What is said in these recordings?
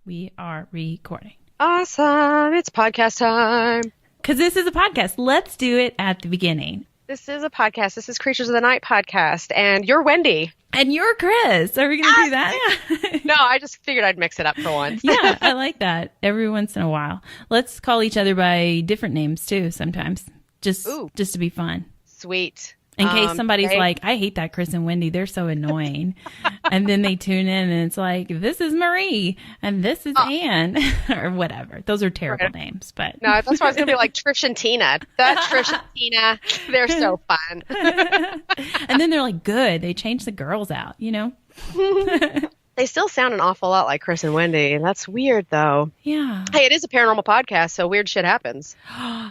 We are recording. Awesome. It's podcast time. Because this is a podcast. Let's do it at the beginning. This is a podcast. This is Creatures of the Night podcast. And you're Wendy. And you're Chris. Are we going to do that? No, I just figured I'd mix it up for once. Yeah, I like that. Every once in a while. Let's call each other by different names too sometimes. Just to be fun. Sweet. In case somebody's like, I hate that Chris and Wendy. They're so annoying. And then they tune in and it's like, this is Marie and this is Anne or whatever. Those are terrible names. But no, that's why I was going to be like Trish and Tina. That's Trish and Tina. They're so fun. And then they're like, good. They changed the girls out, you know? They still sound an awful lot like Chris and Wendy. That's weird, though. Yeah. Hey, it is a paranormal podcast, so weird shit happens.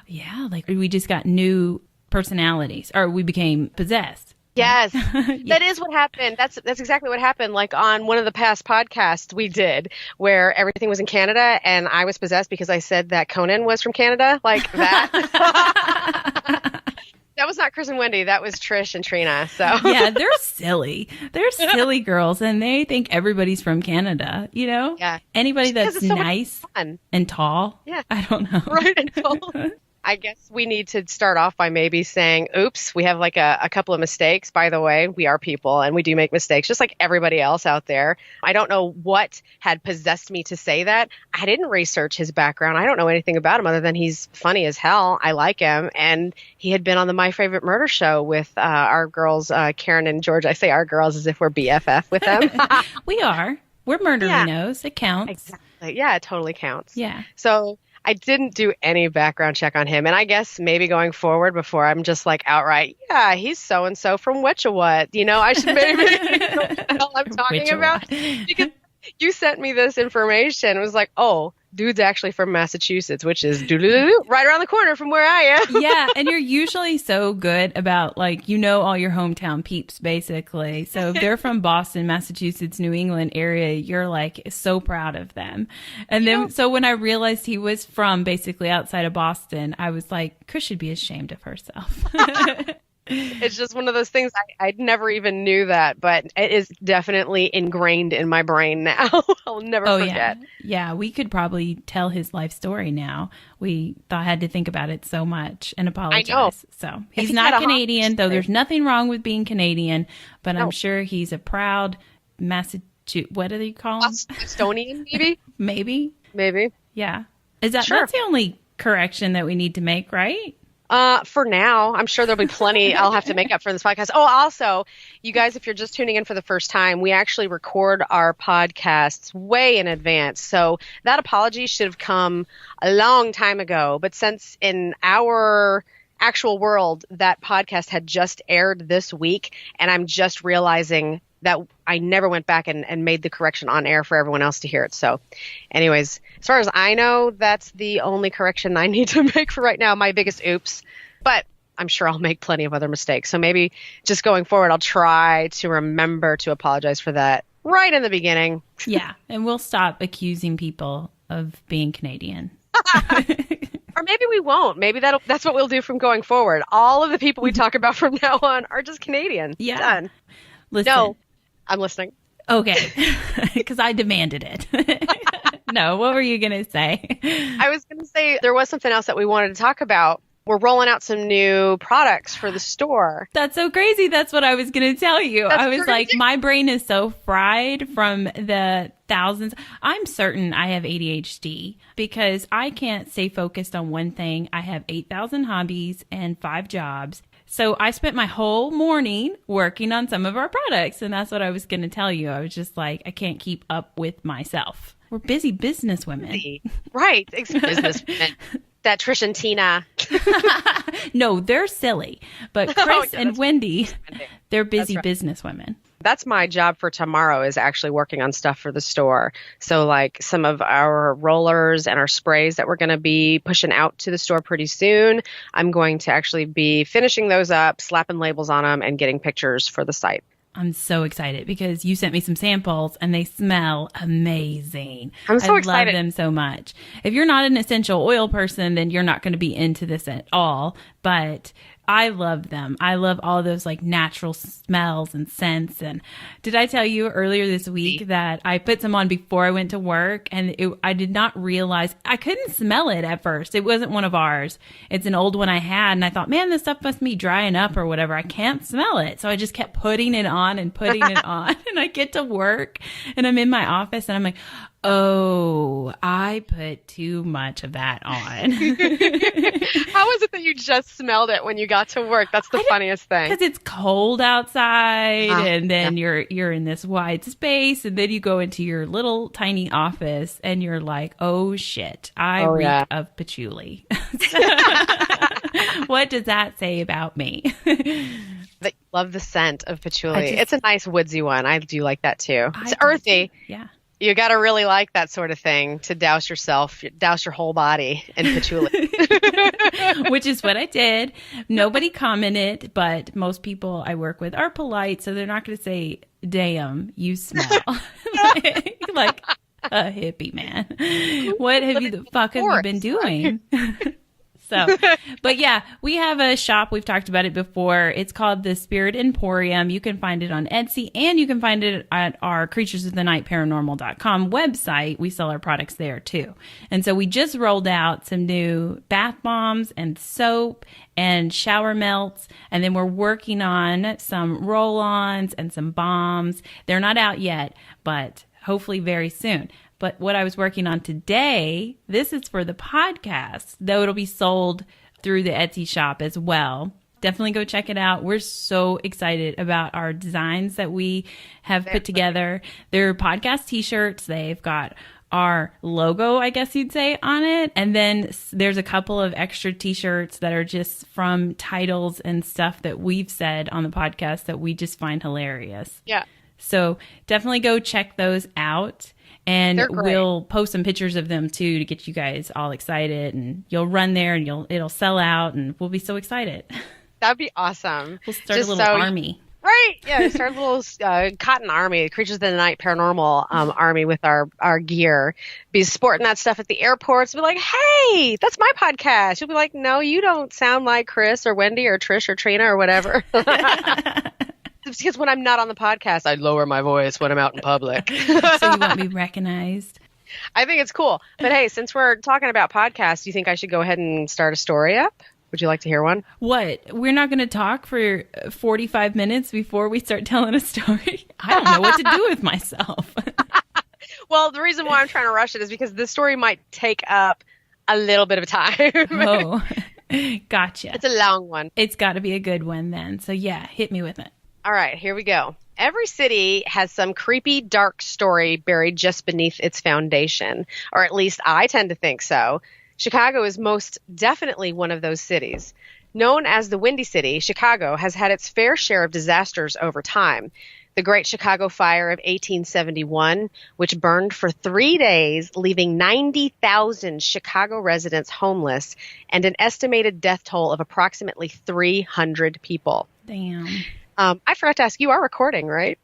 Yeah, like we just got new personalities, or we became possessed. Yes, that is what happened. That's exactly what happened. Like on one of the past podcasts we did, where everything was in Canada, and I was possessed because I said that Conan was from Canada, like that. That was not Chris and Wendy. That was Trish and Trina. So yeah, they're silly. They're silly girls, and they think everybody's from Canada. You know, anybody that's so nice and tall. Yeah, I don't know. Right, and tall. I guess we need to start off by maybe saying, oops, we have like a couple of mistakes. By the way, we are people and we do make mistakes just like everybody else out there. I don't know what had possessed me to say that. I didn't research his background. I don't know anything about him other than he's funny as hell. I like him. And he had been on the My Favorite Murder Show with our girls, Karen and George. I say our girls as if we're BFF with them. We are. We're Murderinos. It counts. Exactly. Yeah, it totally counts. Yeah. So I didn't do any background check on him. And I guess maybe going forward before I'm just like outright, yeah, he's so-and-so from Wetchawat. You know, I should maybe know what the hell I'm talking about. Because you sent me this information. It was like, oh, dude's actually from Massachusetts, which is right around the corner from where I am. Yeah, and you're usually so good about, like, you know all your hometown peeps, basically. So if they're from Boston, Massachusetts, New England area, you're, like, so proud of them. And then, so when I realized he was from basically outside of Boston, I was like, Chris should be ashamed of herself. It's just one of those things. I never even knew that, but it is definitely ingrained in my brain now. I'll never forget. Yeah, we could probably tell his life story now. We had to think about it so much and apologize. I know. So he's not Canadian, though there's nothing wrong with being Canadian, but I'm sure he's a proud Massachusetts. What do they call him? Estonian, maybe? Maybe. Yeah. That's the only correction that we need to make, right? For now, I'm sure there'll be plenty I'll have to make up for this podcast. Oh, also, you guys, if you're just tuning in for the first time, we actually record our podcasts way in advance. So that apology should have come a long time ago. But since in our actual world, that podcast had just aired this week, and I'm just realizing that I never went back and made the correction on air for everyone else to hear it. So anyways, as far as I know, that's the only correction I need to make for right now. My biggest oops, but I'm sure I'll make plenty of other mistakes. So maybe just going forward, I'll try to remember to apologize for that right in the beginning. Yeah. And we'll stop accusing people of being Canadian. Or maybe we won't. Maybe that's what we'll do from going forward. All of the people we talk about from now on are just Canadian. Yeah. Done. Listen. No. I'm listening. Okay. Because I demanded it. No, what were you going to say? I was going to say there was something else that we wanted to talk about. We're rolling out some new products for the store. That's so crazy. That's what I was going to tell you. I was like, my brain is so fried from the thousands. I'm certain I have ADHD because I can't stay focused on one thing. I have 8,000 hobbies and 5 jobs. So I spent my whole morning working on some of our products, and that's what I was going to tell you. I was just like, I can't keep up with myself. We're busy business women. Right. Business women. That Trish and Tina. No, they're silly. But Chris and Wendy, they're busy business women. That's my job for tomorrow, is actually working on stuff for the store. So like some of our rollers and our sprays that we're going to be pushing out to the store pretty soon, I'm going to actually be finishing those up, slapping labels on them, and getting pictures for the site. I'm so excited because you sent me some samples and they smell amazing. I'm so excited. I love them so much. If you're not an essential oil person, then you're not going to be into this at all. But I love them. I love all those like natural smells and scents. And did I tell you earlier this week that I put some on before I went to work, and I did not realize I couldn't smell it at first. It wasn't one of ours. It's an old one I had, and I thought, man, this stuff must be drying up or whatever. I can't smell it. So I just kept putting it on and putting it on. And I get to work and I'm in my office and I'm like, oh, I put too much of that on. How is it that you just smelled it when you got to work? That's the funniest thing. Because it's cold outside, and then you're in this wide space, and then you go into your little tiny office, and you're like, oh shit, I reek of patchouli. What does that say about me? That you love the scent of patchouli. It's a nice woodsy one. I do like that too. It's earthy. Yeah. You got to really like that sort of thing to douse your whole body in patchouli. Which is what I did. Nobody commented, but most people I work with are polite, so they're not going to say, damn, you smell like a hippie, man. What have you been doing? So, but yeah, we have a shop. We've talked about it before. It's called the Spirit Emporium. You can find it on Etsy, and you can find it at our creaturesofthenight.paranormal.com website. We sell our products there too. And so we just rolled out some new bath bombs and soap and shower melts. And then we're working on some roll-ons and some bombs. They're not out yet, but hopefully very soon. But what I was working on today, this is for the podcast, though it'll be sold through the Etsy shop as well. Definitely go check it out. We're so excited about our designs that we have put together. They're podcast t-shirts. They've got our logo, I guess you'd say, on it. And then there's a couple of extra t-shirts that are just from titles and stuff that we've said on the podcast that we just find hilarious. Yeah. So definitely go check those out. And we'll post some pictures of them too to get you guys all excited, and you'll run there and it'll sell out, and we'll be so excited. That'd be awesome. We'll start a little army. Right. Yeah. Start a little cotton army, Creatures of the Night Paranormal army with our gear. Be sporting that stuff at the airports. Be like, hey, that's my podcast. You'll be like, no, you don't sound like Chris or Wendy or Trish or Trina or whatever. Because when I'm not on the podcast, I lower my voice when I'm out in public. So you won't be recognized. I think it's cool. But hey, since we're talking about podcasts, do you think I should go ahead and start a story up? Would you like to hear one? What? We're not going to talk for 45 minutes before we start telling a story? I don't know what to do with myself. Well, the reason why I'm trying to rush it is because this story might take up a little bit of time. Oh, gotcha. It's a long one. It's got to be a good one then. So yeah, hit me with it. All right, here we go. Every city has some creepy, dark story buried just beneath its foundation, or at least I tend to think so. Chicago is most definitely one of those cities. Known as the Windy City, Chicago has had its fair share of disasters over time. The Great Chicago Fire of 1871, which burned for 3 days, leaving 90,000 Chicago residents homeless, and an estimated death toll of approximately 300 people. Damn. I forgot to ask, you are recording, right?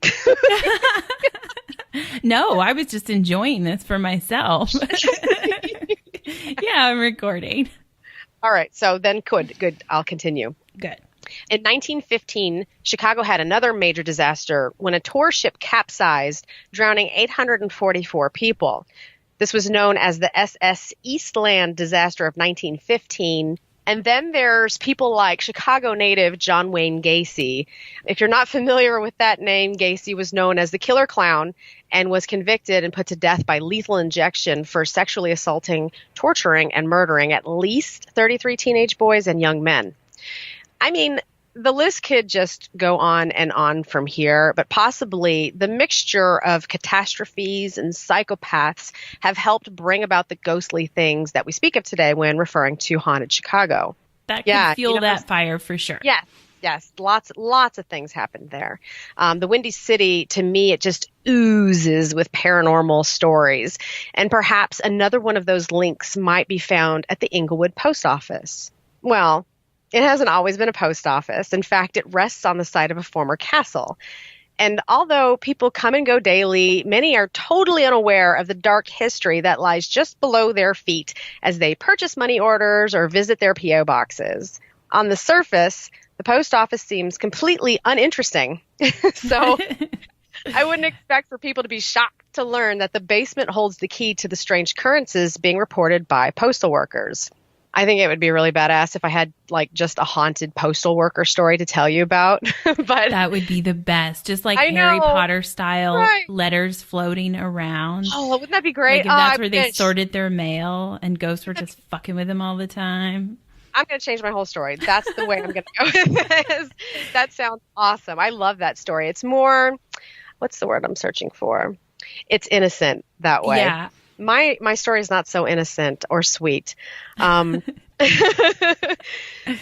No, I was just enjoying this for myself. Yeah, I'm recording. All right. So then good. I'll continue. Good. In 1915, Chicago had another major disaster when a tour ship capsized, drowning 844 people. This was known as the SS Eastland disaster of 1915. And then there's people like Chicago native John Wayne Gacy. If you're not familiar with that name, Gacy was known as the Killer Clown and was convicted and put to death by lethal injection for sexually assaulting, torturing, and murdering at least 33 teenage boys and young men. I mean, the list could just go on and on from here, but possibly the mixture of catastrophes and psychopaths have helped bring about the ghostly things that we speak of today when referring to haunted Chicago. That could fuel that fire for sure. Yes. Lots of things happened there. The Windy City, to me, it just oozes with paranormal stories. And perhaps another one of those links might be found at the Inglewood Post Office. Well, it hasn't always been a post office. In fact, it rests on the site of a former castle. And although people come and go daily, many are totally unaware of the dark history that lies just below their feet as they purchase money orders or visit their P.O. boxes. On the surface, the post office seems completely uninteresting. So I wouldn't expect for people to be shocked to learn that the basement holds the key to the strange occurrences being reported by postal workers. I think it would be really badass if I had like just a haunted postal worker story to tell you about. But that would be the best. Just like Harry Potter style letters floating around. Oh, wouldn't that be great? Like if that's where they sorted their mail and ghosts were just fucking with them all the time. I'm going to change my whole story. That's the way I'm going to go with this. That sounds awesome. I love that story. It's more, what's the word I'm searching for? It's innocent that way. Yeah. My story is not so innocent or sweet. The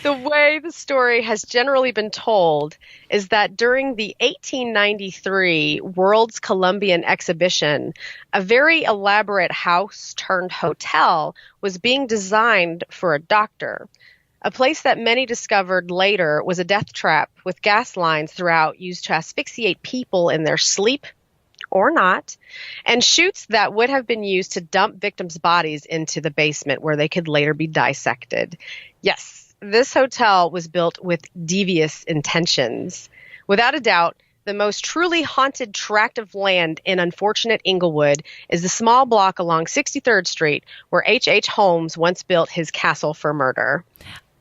way the story has generally been told is that during the 1893 World's Columbian Exhibition, a very elaborate house turned hotel was being designed for a doctor. A place that many discovered later was a death trap with gas lines throughout used to asphyxiate people in their sleep or not, and chutes that would have been used to dump victims' bodies into the basement where they could later be dissected. Yes, this hotel was built with devious intentions. Without a doubt, the most truly haunted tract of land in unfortunate Inglewood is the small block along 63rd Street where HH Holmes once built his castle for murder.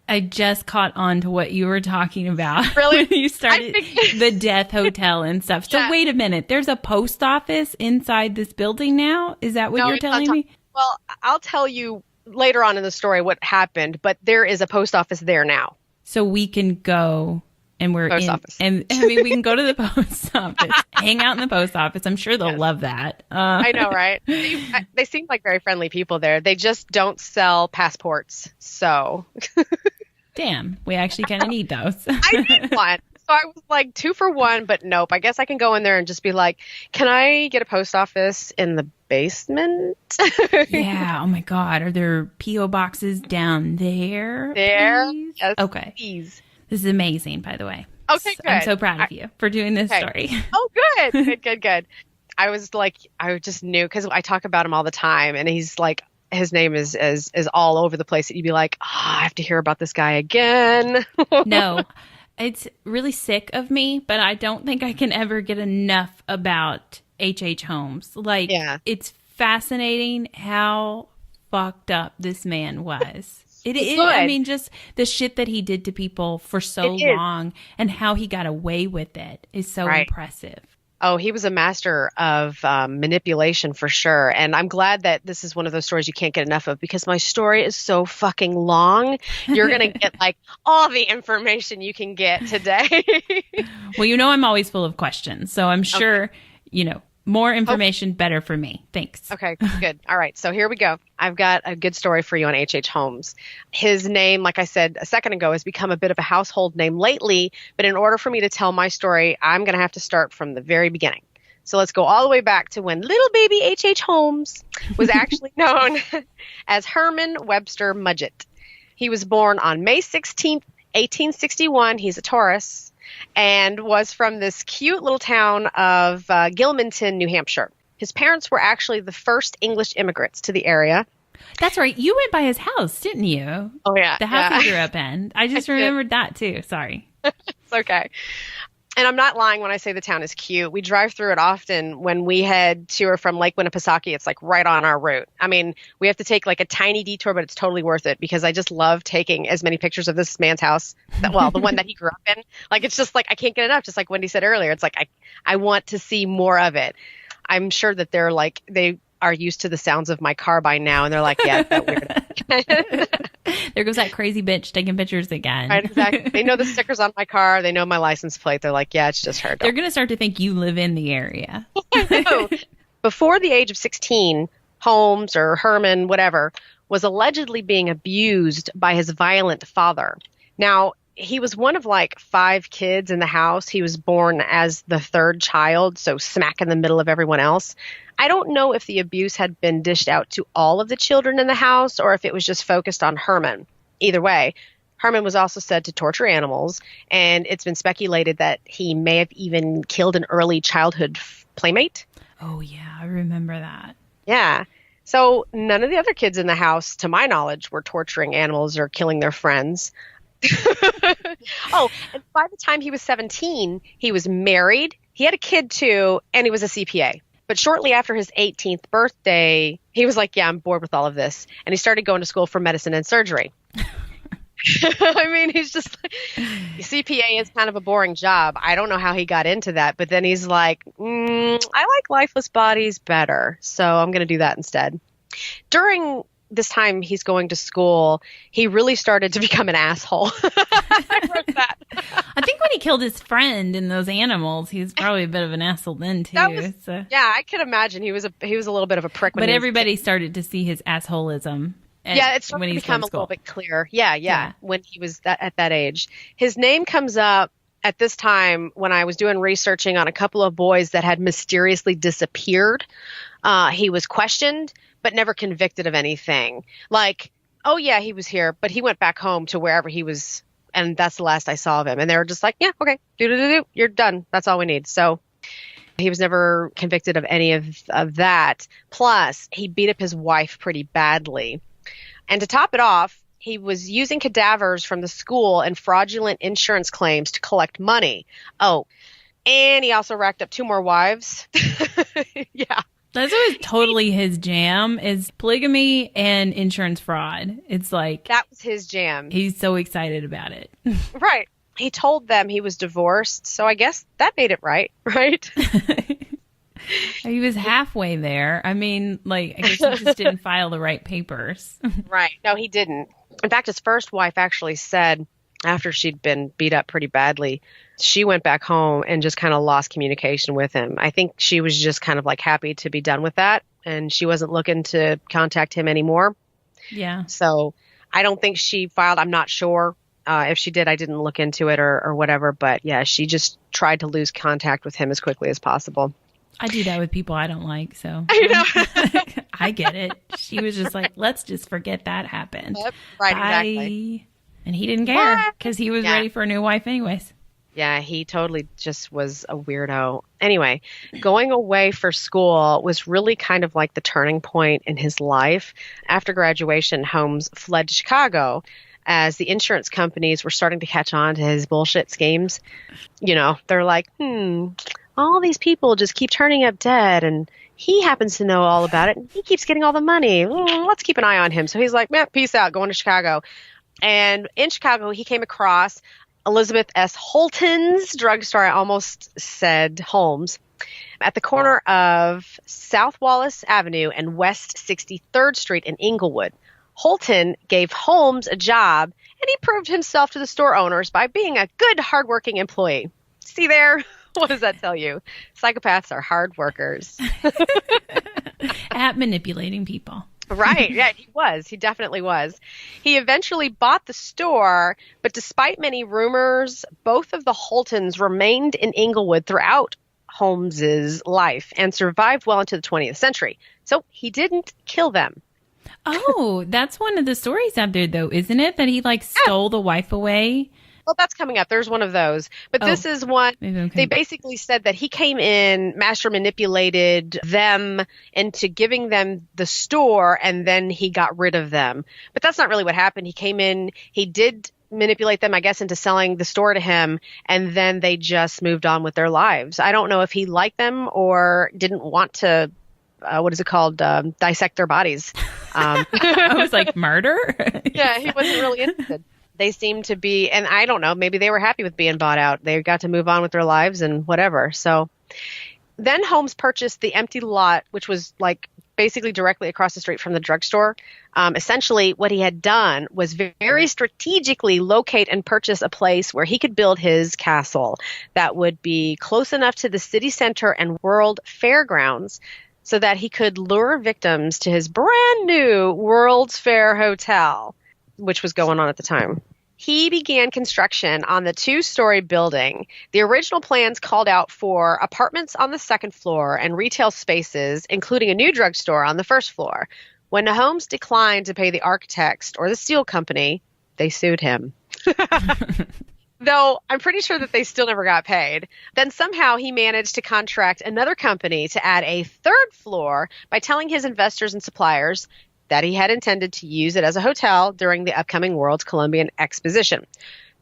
I just caught on to what you were talking about. Really? When you started the death hotel and stuff. So wait a minute. There's a post office inside this building now? Is that what you're telling me? Well, I'll tell you later on in the story what happened, but there is a post office there now. So we can go and we're post in. Office. And I mean, we can go to the post office, hang out in the post office. I'm sure they'll love that. I know, right? They seem like very friendly people there. They just don't sell passports. So... Damn, we actually kind of need those. I need one. So I was like 2 for 1, but nope. I guess I can go in there and just be like, can I get a post office in the basement? Yeah. Oh my God. Are there P.O. boxes down there? There? Please? Yes, okay. Please. This is amazing, by the way. Okay, good. I'm so proud of you for doing this story. Oh, good. I was like, I just knew because I talk about him all the time, and he's like, his name is all over the place that you'd be like, I have to hear about this guy again. No, it's really sick of me, but I don't think I can ever get enough about HH Holmes. Like, It's fascinating how fucked up this man was. It is. I mean, just the shit that he did to people for so long and how he got away with it is so impressive. Oh, he was a master of manipulation for sure. And I'm glad that this is one of those stories you can't get enough of because my story is so fucking long. You're going to get like all the information you can get today. Well, you know, I'm always full of questions. So I'm sure, you know, more information, better for me. Thanks. Okay, good. All right. So here we go. I've got a good story for you on HH Holmes. His name, like I said a second ago, has become a bit of a household name lately. But in order for me to tell my story, I'm going to have to start from the very beginning. So let's go all the way back to when little baby HH Holmes was actually known as Herman Webster Mudgett. He was born on May 16th, 1861. He's a Taurus. And was from this cute little town of Gilmanton, New Hampshire. His parents were actually the first English immigrants to the area. That's right. You went by his house, didn't you? Oh, yeah. The house he grew up in. I just remembered that, too. Sorry. It's okay. And I'm not lying when I say the town is cute. We drive through it often when we head to or from Lake Winnipesaukee. It's like right on our route. I mean, we have to take like a tiny detour, but it's totally worth it because I just love taking as many pictures of this man's house. The one that he grew up in. Like, it's just like, I can't get enough. Just like Wendy said earlier, it's like, I want to see more of it. I'm sure that they're like, they are used to the sounds of my car by now. And they're like, yeah, that's weird. There goes that crazy bitch taking pictures again. Right, exactly. They know the stickers on my car. They know my license plate. They're like, yeah, it's just her. They're going to start to think you live in the area. No. Before the age of 16, Holmes or Herman, whatever, was allegedly being abused by his violent father. Now, he was one of like 5 kids in the house. He was born as the 3rd child, so smack in the middle of everyone else. I don't know if the abuse had been dished out to all of the children in the house or if it was just focused on Herman. Either way, Herman was also said to torture animals, and it's been speculated that he may have even killed an early childhood playmate. Oh, yeah, I remember that. Yeah. So none of the other kids in the house, to my knowledge, were torturing animals or killing their friends. Oh, and by the time he was 17, he was married. He had a kid too, and he was a CPA. But shortly after his 18th birthday, he was like, yeah, I'm bored with all of this. And he started going to school for medicine and surgery. I mean, he's just like, CPA is kind of a boring job. I don't know how he got into that. But then he's like, I like lifeless bodies better. So I'm going to do that instead. During this time he's going to school, he really started to become an asshole. I wrote that. I think when he killed his friend and those animals, he was probably a bit of an asshole then too. Yeah, I could imagine he was a little bit of a prick. But everybody started to see his assholism. Yeah, it started to become a little bit clear. Yeah. When he was at that age. His name comes up at this time when I was doing researching on a couple of boys that had mysteriously disappeared. He was questioned, but never convicted of anything. Like, oh yeah, he was here, but he went back home to wherever he was, and that's the last I saw of him. And they were just like, yeah, okay, you're done. That's all we need. So he was never convicted of any of that. Plus, he beat up his wife pretty badly. And to top it off, he was using cadavers from the school and fraudulent insurance claims to collect money. Oh, and he also racked up 2 more wives. Yeah. That's always totally his jam, is polygamy and insurance fraud. It's like... That was his jam. He's so excited about it. Right. He told them he was divorced, so I guess that made it right? He was halfway there. I mean, like, I guess he just didn't file the right papers. Right. No, he didn't. In fact, his first wife actually said, after she'd been beat up pretty badly, she went back home and just kind of lost communication with him. I think she was just kind of like happy to be done with that, and she wasn't looking to contact him anymore. Yeah. So I don't think she filed. I'm not sure. If she did, I didn't look into it or whatever. But yeah, she just tried to lose contact with him as quickly as possible. I do that with people I don't like, so I know. I get it. She was just like, let's just forget that happened. Yep. Right, exactly. And he didn't care because he was ready for a new wife anyways. Yeah, he totally just was a weirdo. Anyway, going away for school was really kind of like the turning point in his life. After graduation, Holmes fled to Chicago as the insurance companies were starting to catch on to his bullshit schemes. You know, they're like, all these people just keep turning up dead, and he happens to know all about it, and he keeps getting all the money. Let's keep an eye on him. So he's like, peace out, going to Chicago. And in Chicago, he came across Elizabeth S. Holton's drugstore. I almost said Holmes. At the corner of South Wallace Avenue and West 63rd Street in Inglewood. Holton gave Holmes a job, and he proved himself to the store owners by being a good, hardworking employee. See there? What does that tell you? Psychopaths are hard workers. At manipulating people. Right. Yeah, he was. He definitely was. He eventually bought the store, but despite many rumors, both of the Holtons remained in Inglewood throughout Holmes's life and survived well into the 20th century. So he didn't kill them. Oh, that's one of the stories out there, though, isn't it? That he, stole the wife away? Well, that's coming up. There's one of those. But this is one. They basically said that he came in, master manipulated them into giving them the store, and then he got rid of them. But that's not really what happened. He came in, he did manipulate them, I guess, into selling the store to him, and then they just moved on with their lives. I don't know if he liked them or didn't want to, dissect their bodies. I was like, murder? Yeah, he wasn't really interested. They seemed to be, and I don't know, maybe they were happy with being bought out. They got to move on with their lives and whatever. So then Holmes purchased the empty lot, which was basically directly across the street from the drugstore. Essentially, what he had done was very strategically locate and purchase a place where he could build his castle that would be close enough to the city center and World Fairgrounds so that he could lure victims to his brand new World's Fair Hotel, which was going on at the time. He began construction on the 2-story building. The original plans called out for apartments on the 2nd floor and retail spaces, including a new drugstore on the 1st floor. When Holmes declined to pay the architects or the steel company, they sued him. Though I'm pretty sure that they still never got paid. Then somehow he managed to contract another company to add a 3rd floor by telling his investors and suppliers, that he had intended to use it as a hotel during the upcoming World's Columbian Exposition,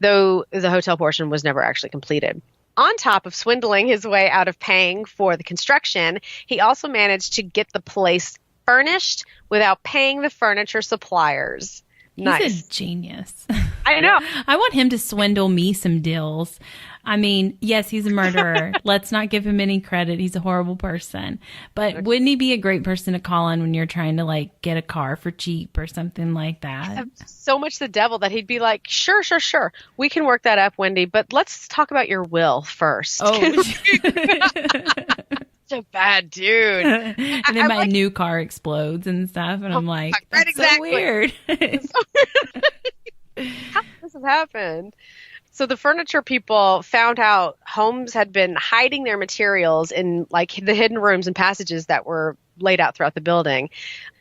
though the hotel portion was never actually completed. On top of swindling his way out of paying for the construction, he also managed to get the place furnished without paying the furniture suppliers. Nice. He's a genius. I know. I want him to swindle me some deals. I mean, yes, he's a murderer. Let's not give him any credit. He's a horrible person. But wouldn't he be a great person to call on when you're trying to like get a car for cheap or something like that? So much the devil that he'd be like, sure. We can work that up, Wendy, but let's talk about your will first. Oh, a bad dude. And then my new car explodes and stuff, and I'm like, that's exactly. So weird. How did this have happened? So the furniture people found out Holmes had been hiding their materials in like the hidden rooms and passages that were laid out throughout the building.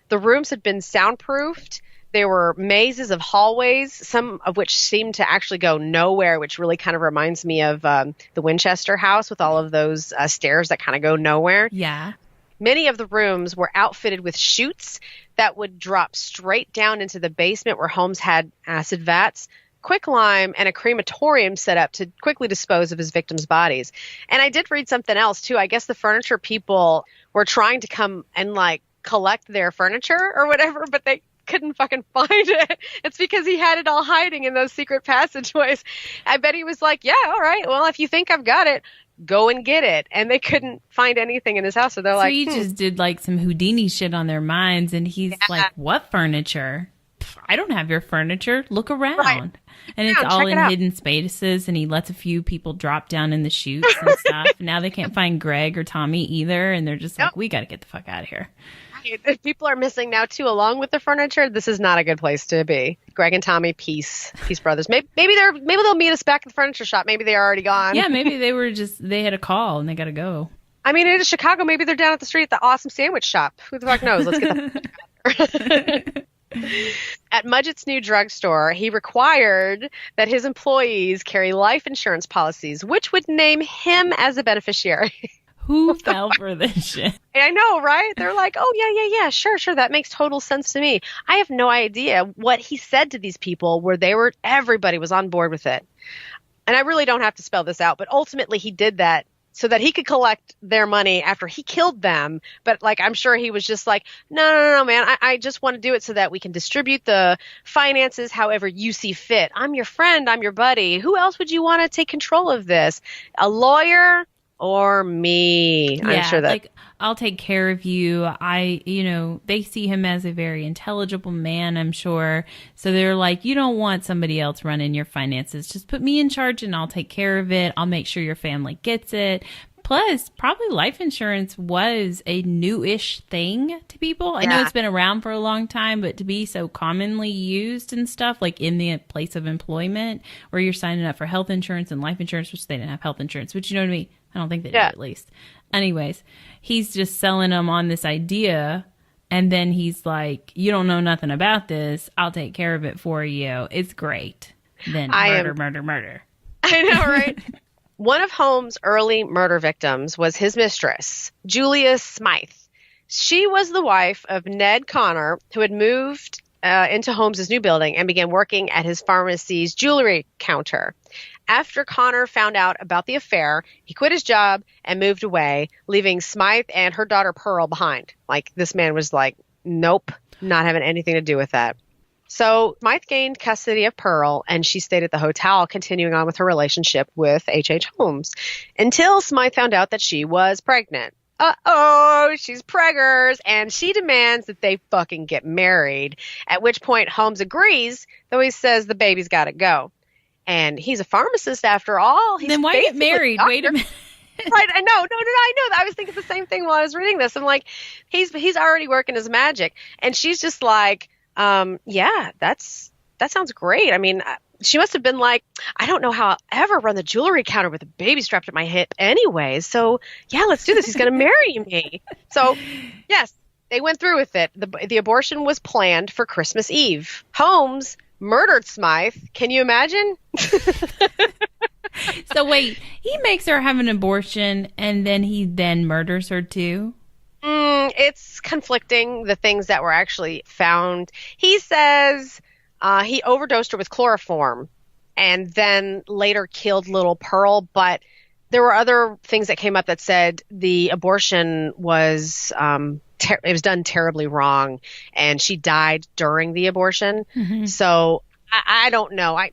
The rooms had been soundproofed. There were mazes of hallways, some of which seemed to actually go nowhere, which really kind of reminds me of the Winchester house with all of those stairs that kind of go nowhere. Yeah. Many of the rooms were outfitted with chutes that would drop straight down into the basement where Holmes had acid vats, quicklime, and a crematorium set up to quickly dispose of his victims' bodies. And I did read something else, too. I guess the furniture people were trying to come and, like, collect their furniture or whatever, but they couldn't fucking find it. It's because he had it all hiding in those secret passageways. I bet he was like, yeah, all right, well, if you think I've got it, go and get it. And they couldn't find anything in his house. So they're like, he just did like some Houdini shit on their minds. And he's like, what furniture? I don't have your furniture. Look around. Right. And it's all in hidden spaces. And he lets a few people drop down in the chutes and stuff. Now they can't find Greg or Tommy either. And they're just like, we got to get the fuck out of here. If people are missing now, too, along with the furniture, this is not a good place to be. Greg and Tommy, peace brothers. Maybe they'll meet us back at the furniture shop. Maybe they're already gone. Yeah, maybe they had a call and they got to go. I mean, it is Chicago. Maybe they're down at the street at the awesome sandwich shop. Who the fuck knows? Let's get the At Mudgett's new drugstore, he required that his employees carry life insurance policies, which would name him as a beneficiary. Who fell for this shit? I know, right? They're like, oh, yeah, sure. That makes total sense to me. I have no idea what he said to these people where everybody was on board with it. And I really don't have to spell this out, but ultimately he did that so that he could collect their money after he killed them. But like, I'm sure he was just like, no, man, I just want to do it so that we can distribute the finances however you see fit. I'm your friend. I'm your buddy. Who else would you want to take control of this? A lawyer? Or me. Yeah, I'm sure that. Like, I'll take care of you. They see him as a very intelligible man, I'm sure. So they're like, you don't want somebody else running your finances. Just put me in charge and I'll take care of it. I'll make sure your family gets it. Plus, probably life insurance was a new-ish thing to people. I know it's been around for a long time, but to be so commonly used and stuff, like in the place of employment, where you're signing up for health insurance and life insurance, which they didn't have health insurance, which, you know what I mean? I don't think they did, at least. Anyways, he's just selling them on this idea, and then he's like, you don't know nothing about this. I'll take care of it for you. It's great. Then murder. I know, right? One of Holmes' early murder victims was his mistress, Julia Smythe. She was the wife of Ned Connor, who had moved into Holmes' new building and began working at his pharmacy's jewelry counter. After Connor found out about the affair, he quit his job and moved away, leaving Smythe and her daughter Pearl behind. Like, this man was like, nope, not having anything to do with that. So Smythe gained custody of Pearl, and she stayed at the hotel, continuing on with her relationship with HH Holmes, until Smythe found out that she was pregnant. She's preggers, and she demands that they fucking get married, at which point Holmes agrees, though he says the baby's got to go. And he's a pharmacist after all. Then why get married? Wait a minute. Right, I know. No, I know. I was thinking the same thing while I was reading this. I'm like, he's already working his magic. And she's just like, yeah, that sounds great. I mean, she must have been like, I don't know how I'll ever run the jewelry counter with a baby strapped at my hip anyways. So, yeah, let's do this. He's going to marry me. So, yes, they went through with it. The abortion was planned for Christmas Eve. Holmes murdered Smythe. Can you imagine? So wait, he makes her have an abortion and then he murders her too? It's conflicting, the things that were actually found. He says he overdosed her with chloroform and then later killed little Pearl, but there were other things that came up that said the abortion was it was done terribly wrong, and she died during the abortion. Mm-hmm. So I don't know. I'm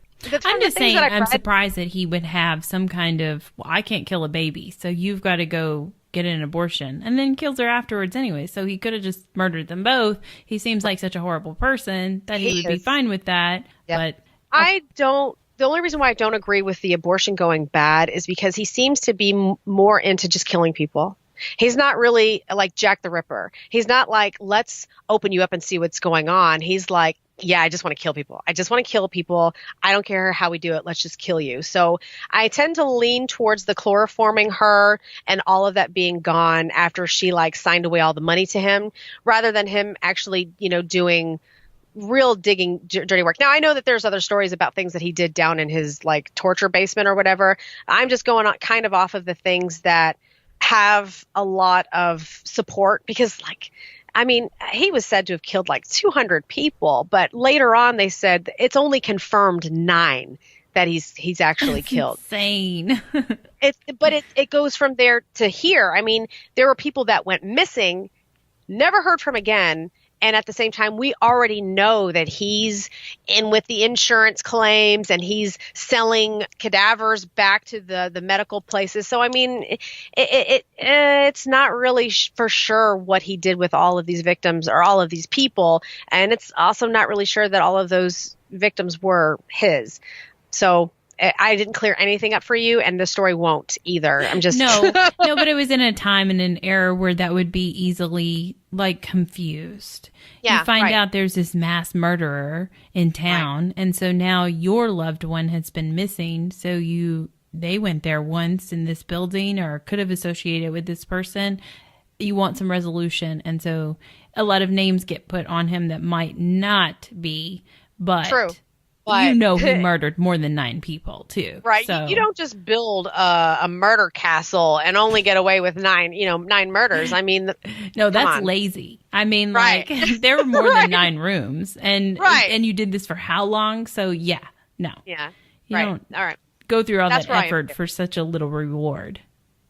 just saying I'm surprised that he would have some kind of, well, I can't kill a baby, so you've got to go get an abortion, and then kills her afterwards anyway. So he could have just murdered them both. He seems like such a horrible person that he would be fine with that. Yep. But the only reason why I don't agree with the abortion going bad is because he seems to be more into just killing people. He's not really like Jack the Ripper. He's not like, let's open you up and see what's going on. He's like, yeah, I just want to kill people. I just want to kill people. I don't care how we do it. Let's just kill you. So I tend to lean towards the chloroforming her and all of that being gone after she like signed away all the money to him, rather than him actually, doing real digging dirty work. Now, I know that there's other stories about things that he did down in his like torture basement or whatever. I'm just going on kind of off of the things that have a lot of support, because he was said to have killed like 200 people, but later on they said it's only confirmed 9 that he's actually killed. Insane. It goes from there to here. I mean, there were people that went missing, never heard from again. And at the same time, we already know that he's in with the insurance claims and he's selling cadavers back to the medical places. So, I mean, it's not really for sure what he did with all of these victims or all of these people. And it's also not really sure that all of those victims were his. So I didn't clear anything up for you, and the story won't either. I'm just no, but it was in a time and an era where that would be easily like confused. Yeah, you find out there's this mass murderer in town, and so now your loved one has been missing. So they went there once in this building, or could have associated with this person. You want some resolution, and so a lot of names get put on him that might not be, but true. He murdered more than 9 people too. Right. So. You don't just build a murder castle and only get away with 9 murders. I mean, no, that's lazy. I mean, like there were more than 9 rooms, and you did this for how long? So yeah, no. Yeah. You don't all right. go through all that effort for such a little reward.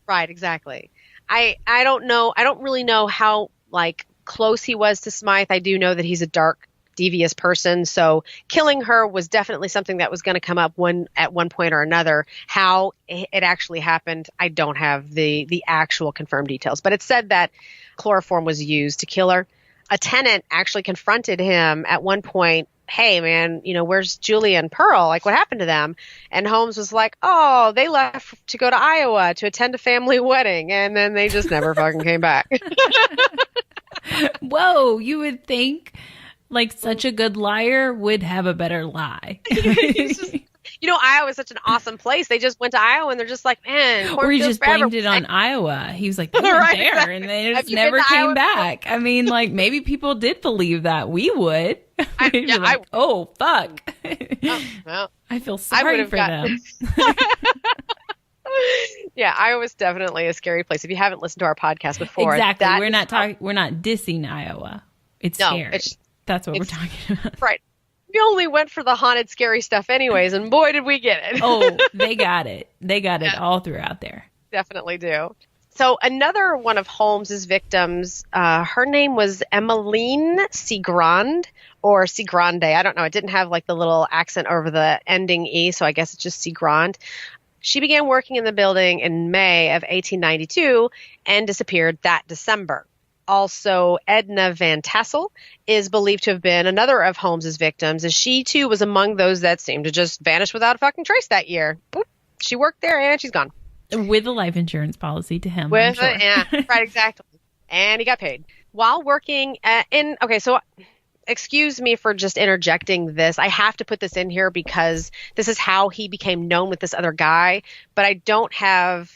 Right. Exactly. I don't know. I don't really know how like close he was to Smythe. I do know that he's a dark, devious person, so killing her was definitely something that was going to come up at one point or another. How it actually happened, I don't have the actual confirmed details, but it said that chloroform was used to kill her. A tenant actually confronted him at one point. Hey man, where's Julia and Pearl? Like, what happened to them? And Holmes was like, oh, they left to go to Iowa to attend a family wedding, and then they just never fucking came back. Whoa, you would think like such a good liar would have a better lie. Iowa's such an awesome place. They just went to Iowa and they're just like, man. Or he just blamed it on Iowa. He was like, they went there exactly. And they just never came back. I mean, like maybe people did believe that. We would. Oh, fuck. Well, I feel sorry for them. Yeah, Iowa's definitely a scary place. If you haven't listened to our podcast before. Exactly. We're not dissing Iowa. It's scary. That's what we're talking about. Right. We only went for the haunted, scary stuff anyways, and boy, did we get it. Oh, they got it. They got it all throughout there. Definitely do. So another one of Holmes's victims, her name was Emmeline Segrand or Segrande. I don't know. It didn't have like the little accent over the ending E, so I guess it's just Segrand. She began working in the building in May of 1892 and disappeared that December. Also, Edna Van Tassel is believed to have been another of Holmes's victims, and she too was among those that seemed to just vanish without a fucking trace that year. Boop. She worked there and she's gone. With a life insurance policy to him. Yeah, right, exactly. And he got paid. While working excuse me for just interjecting this. I have to put this in here because this is how he became known with this other guy, but I don't have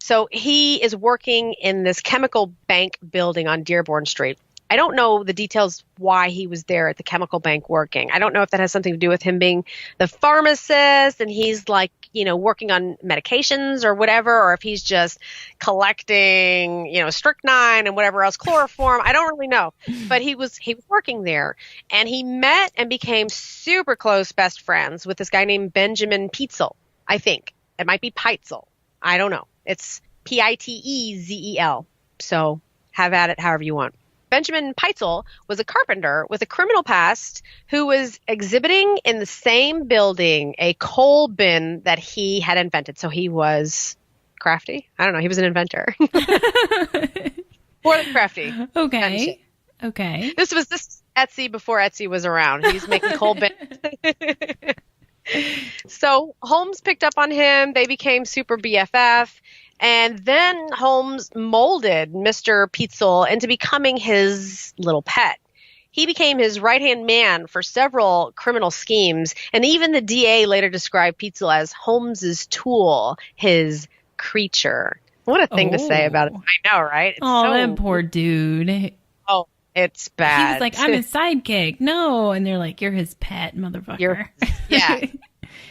so he is working in this chemical bank building on Dearborn Street. I don't know the details why he was there at the chemical bank working. I don't know if that has something to do with him being the pharmacist and he's like, working on medications or whatever, or if he's just collecting, strychnine and whatever else, chloroform. I don't really know. But he was working there, and he met and became super close best friends with this guy named Benjamin Peitzel, I think. It might be Peitzel. I don't know. It's Pitzel. So have at it however you want. Benjamin Peitzel was a carpenter with a criminal past who was exhibiting in the same building a coal bin that he had invented. So he was crafty. I don't know. He was an inventor. More than crafty. Okay. This was Etsy before Etsy was around. He's making coal bins. So Holmes picked up on him. They became super BFF. And then Holmes molded Mr. Peitzel into becoming his little pet. He became his right-hand man for several criminal schemes, and even the DA later described Peitzel as Holmes's tool, his creature. What a thing to say about it. I know, right? That poor dude. Oh, it's bad. He was like, I'm his sidekick. No. And they're like, you're his pet, motherfucker. Yeah.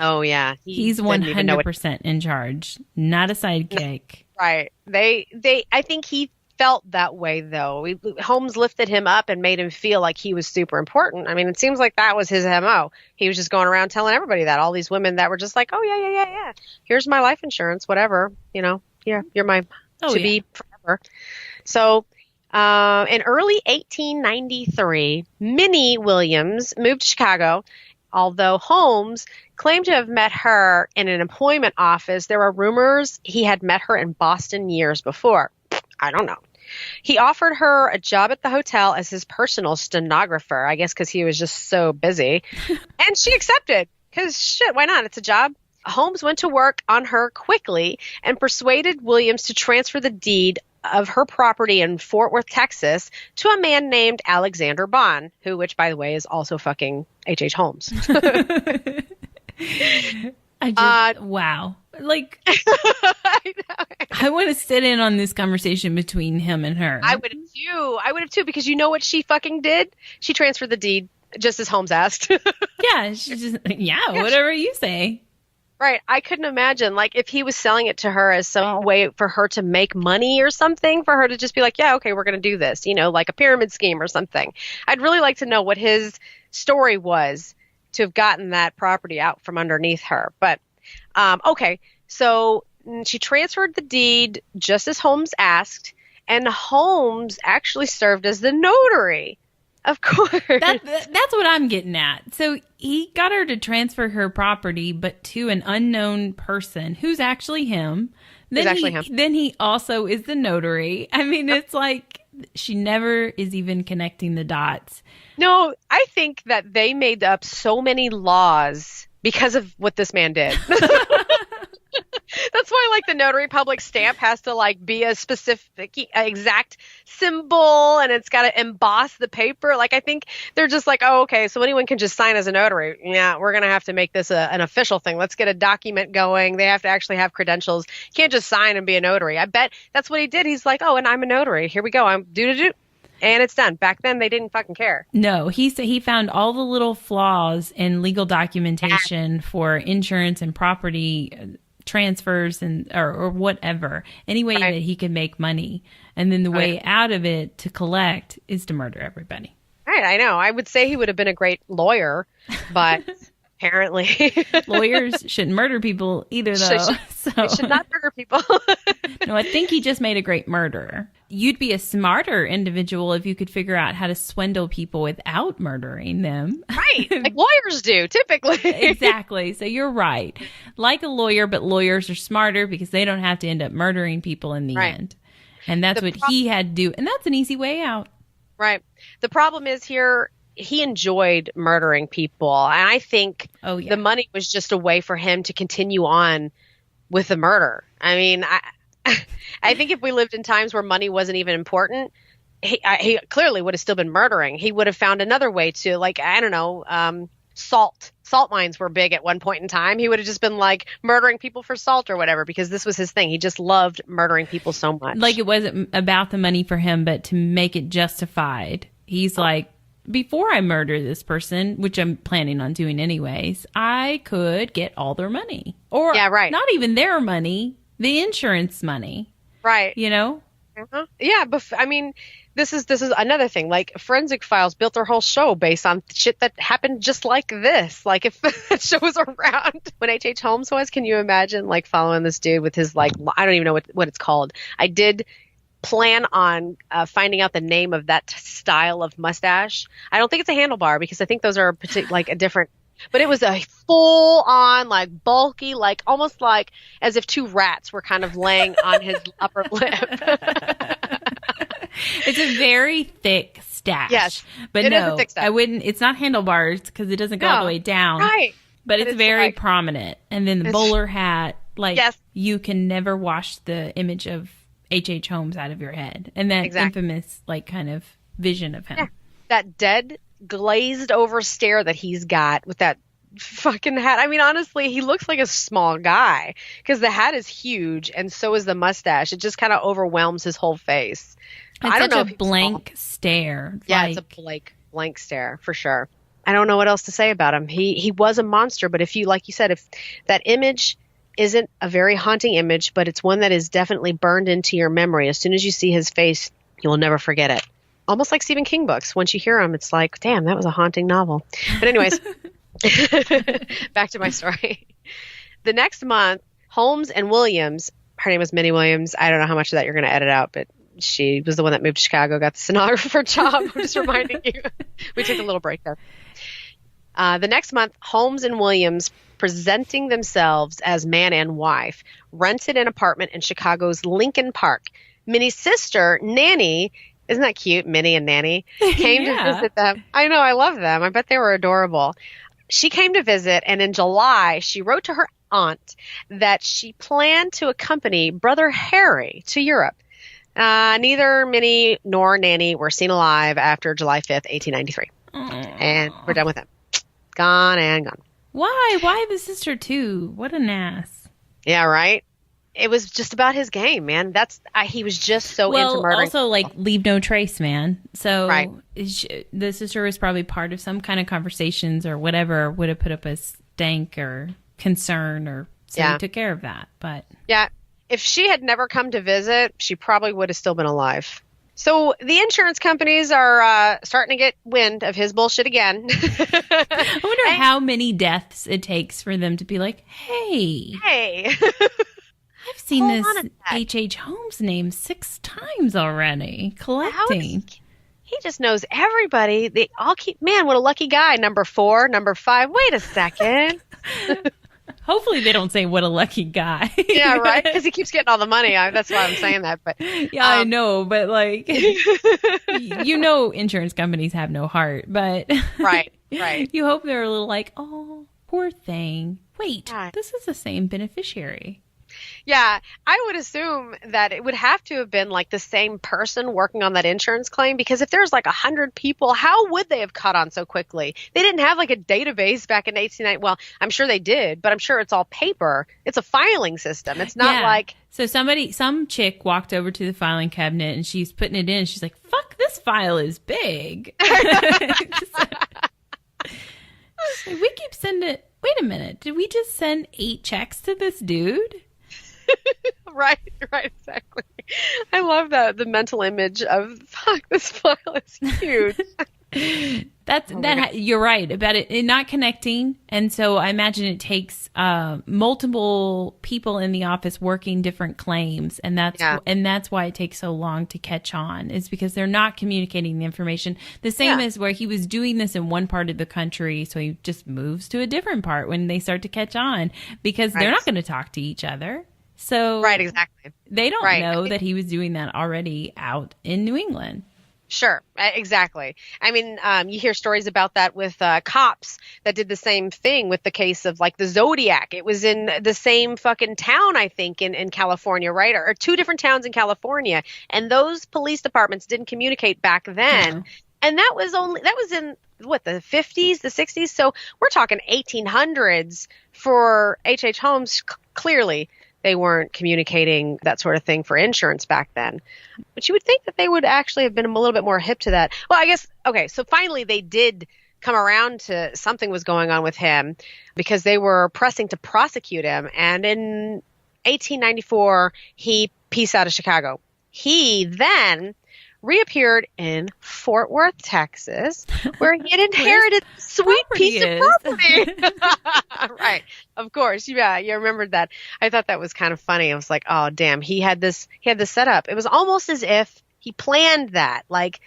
Oh, yeah. He's 100% in charge, not a sidekick. Right. I think he felt that way, though. Holmes lifted him up and made him feel like he was super important. I mean, it seems like that was his MO. He was just going around telling everybody that. All these women that were just like, oh, yeah. Here's my life insurance, whatever. Yeah, you're my be forever. So in early 1893, Minnie Williams moved to Chicago. Although Holmes claimed to have met her in an employment office, there were rumors he had met her in Boston years before. I don't know. He offered her a job at the hotel as his personal stenographer, I guess because he was just so busy. And she accepted because, shit, why not? It's a job. Holmes went to work on her quickly and persuaded Williams to transfer the deed of her property in Fort Worth, Texas, to a man named Alexander Bond, which, by the way, is also fucking HH Holmes. Wow. Like, I want to sit in on this conversation between him and her. I would have too, because you know what she fucking did? She transferred the deed just as Holmes asked. Yeah, whatever you say. Right. I couldn't imagine, like, if he was selling it to her as some way for her to make money or something, for her to just be like, yeah, okay, we're going to do this, like a pyramid scheme or something. I'd really like to know what his story was to have gotten that property out from underneath her. But, okay, so she transferred the deed just as Holmes asked, and Holmes actually served as the notary. Of course. That's what I'm getting at. So he got her to transfer her property, but to an unknown person who's actually him. Then he also is the notary. I mean, it's like she never is even connecting the dots. No, I think that they made up so many laws because of what this man did. That's why, like, the Notary Public stamp has to, like, be a specific, exact symbol, and it's got to emboss the paper. Like, I think they're just like, oh, okay, so anyone can just sign as a notary. Yeah, we're going to have to make this an official thing. Let's get a document going. They have to actually have credentials. You can't just sign and be a notary. I bet that's what he did. He's like, oh, and I'm a notary. Here we go. I'm do. And it's done. Back then, they didn't fucking care. No, he found all the little flaws in legal documentation for insurance and property transfers and or whatever, any way that he could make money. And then the way out of it to collect is to murder everybody. Right, I know. I would say he would have been a great lawyer, but apparently lawyers shouldn't murder people either, though. They should not murder people. No, I think he just made a great murderer. You'd be a smarter individual if you could figure out how to swindle people without murdering them. Right. Like lawyers do, typically. Exactly. So you're right. Like a lawyer, but lawyers are smarter because they don't have to end up murdering people in the end. And that's what he had to do. And that's an easy way out. Right. The problem is here, he enjoyed murdering people. And I think the money was just a way for him to continue on with the murder. I mean, I think if we lived in times where money wasn't even important, he clearly would have still been murdering. He would have found another way to, like, I don't know, salt. Salt mines were big at one point in time. He would have just been like murdering people for salt or whatever, because this was his thing. He just loved murdering people so much. Like, it wasn't about the money for him, but to make it justified he's like, before I murder this person, which I'm planning on doing anyways, I could get all their money. Or not even their money, the insurance money. Right. You know? Uh-huh. Yeah, but I mean, this is another thing. Like, Forensic Files built their whole show based on shit that happened just like this. Like, if that show was around when HH Holmes was, can you imagine, like, following this dude with his, like, I don't even know what it's called. I did plan on finding out the name of that style of mustache. I don't think it's a handlebar, because I think those are like a different, but it was a full on, like, bulky, like almost like as if two rats were kind of laying on his upper lip. It's a very thick stash. Yes, but it no, is a thick stash. I wouldn't. It's not handlebars because it doesn't go all the way down. Right. But it's very prominent. And then the bowler hat, like, you can never wash the image of HH Holmes out of your head. And that infamous, like, kind of vision of him. Yeah. That dead, glazed over stare that he's got with that fucking hat. I mean, honestly, he looks like a small guy because the hat is huge and so is the mustache. It just kind of overwhelms his whole face. It's such a blank stare. Yeah, it's a blank stare for sure. I don't know what else to say about him. He was a monster, but if you, like you said, if that image isn't a very haunting image, but it's one that is definitely burned into your memory. As soon as you see his face, you will never forget it. Almost like Stephen King books. Once you hear them, it's like, damn, that was a haunting novel. But anyways, back to my story. The next month, Holmes and Williams, her name was Minnie Williams. I don't know how much of that you're going to edit out, but she was the one that moved to Chicago, got the stenographer job. I'm just reminding you. We took a little break there. The next month, Holmes and Williams, presenting themselves as man and wife, rented an apartment in Chicago's Lincoln Park. Minnie's sister, Nanny, isn't that cute? Minnie and Nanny came to visit them. I know, I love them. I bet they were adorable. She came to visit, and in July, she wrote to her aunt that she planned to accompany Brother Harry to Europe. Neither Minnie nor Nanny were seen alive after July 5th, 1893. And we're done with them. Gone and gone. Why? Why the sister too? What an ass. Yeah, right? It was just about his game, man. He was just so into murdering. Also, like, leave no trace, man. So the sister was probably part of some kind of conversations or whatever, would have put up a stank or concern, or so he took care of that. But yeah, if she had never come to visit, she probably would have still been alive. So the insurance companies are starting to get wind of his bullshit again. I wonder how many deaths it takes for them to be like, hey. I've seen this HH Holmes name 6 times already. Collecting. He just knows everybody. They all keep, man, what a lucky guy. Number 4, number 5. Wait a second. Hopefully they don't say what a lucky guy. Yeah, right? Because he keeps getting all the money. That's why I'm saying that. But yeah, I know. But, like, insurance companies have no heart. But right. You hope they're a little like, oh, poor thing. Wait, this is the same beneficiary. Yeah, I would assume that it would have to have been like the same person working on that insurance claim, because if there's like 100 people, how would they have caught on so quickly? They didn't have like a database back in 1890. Well, I'm sure they did, but I'm sure it's all paper. It's a filing system. It's not like... So some chick walked over to the filing cabinet and she's putting it in. She's like, fuck, this file is big. We keep sending... Wait a minute. Did we just send 8 checks to this dude? Right, exactly. I love that, the mental image of, fuck, this file is huge. You're right about it not connecting, and so I imagine it takes multiple people in the office working different claims, and that's why it takes so long to catch on, is because they're not communicating the information. The same as where he was doing this in one part of the country, so he just moves to a different part when they start to catch on, because they're not going to talk to each other. So exactly. They don't know that he was doing that already out in New England. Sure, exactly. I mean, you hear stories about that with cops that did the same thing with the case of like the Zodiac. It was in the same fucking town, I think, in California, right? Or 2 different towns in California. And those police departments didn't communicate back then. Yeah. And that was in what, the 50s, the 60s? So we're talking 1800s for H.H. Holmes, clearly. they weren't communicating that sort of thing for insurance back then. But you would think that they would actually have been a little bit more hip to that. Well, I guess, okay, so finally they did come around to something was going on with him because they were pressing to prosecute him. And in 1894, he pieced out of Chicago. He then reappeared in Fort Worth, Texas, where he had inherited a sweet piece of property. Right. Of course. Yeah, you remembered that. I thought that was kind of funny. I was like, oh, damn, he had this set up. It was almost as if he planned that. Like,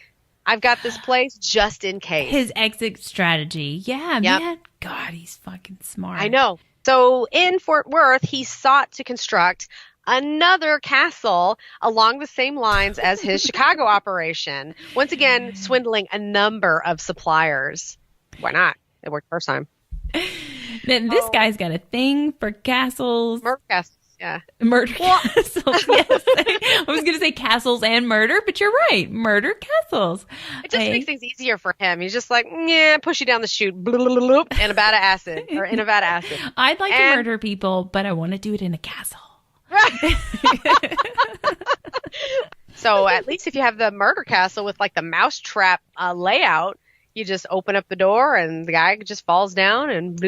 I've got this place just in case. His exit strategy. Yeah, man. God, he's fucking smart. I know. So in Fort Worth, he sought to construct another castle along the same lines as his Chicago operation. Once again, swindling a number of suppliers. Why not? It worked first time. Then this guy's got a thing for castles. Murder castles, yeah. Murder castles, yes. I was going to say castles and murder, but you're right. Murder castles. It just makes things easier for him. He's just like, yeah, push you down the chute, and a vat of acid, or in a vat of acid. I'd like to murder people, but I want to do it in a castle. Right. So at least if you have the murder castle with like the mousetrap layout, you just open up the door and the guy just falls down and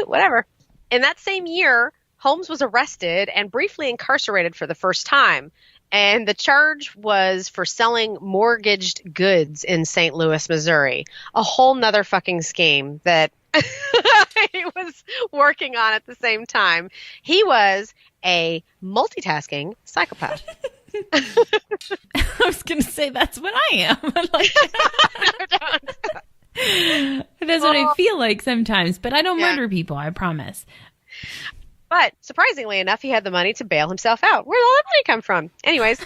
whatever. In that same year, Holmes was arrested and briefly incarcerated for the first time. And the charge was for selling mortgaged goods in St. Louis, Missouri. A whole nother fucking scheme that he was working on at the same time. He was a multitasking psychopath. I was going to say that's what I am. That's what I feel like sometimes, but I don't murder people, I promise. But surprisingly enough, he had the money to bail himself out. Where did all that money come from? Anyways,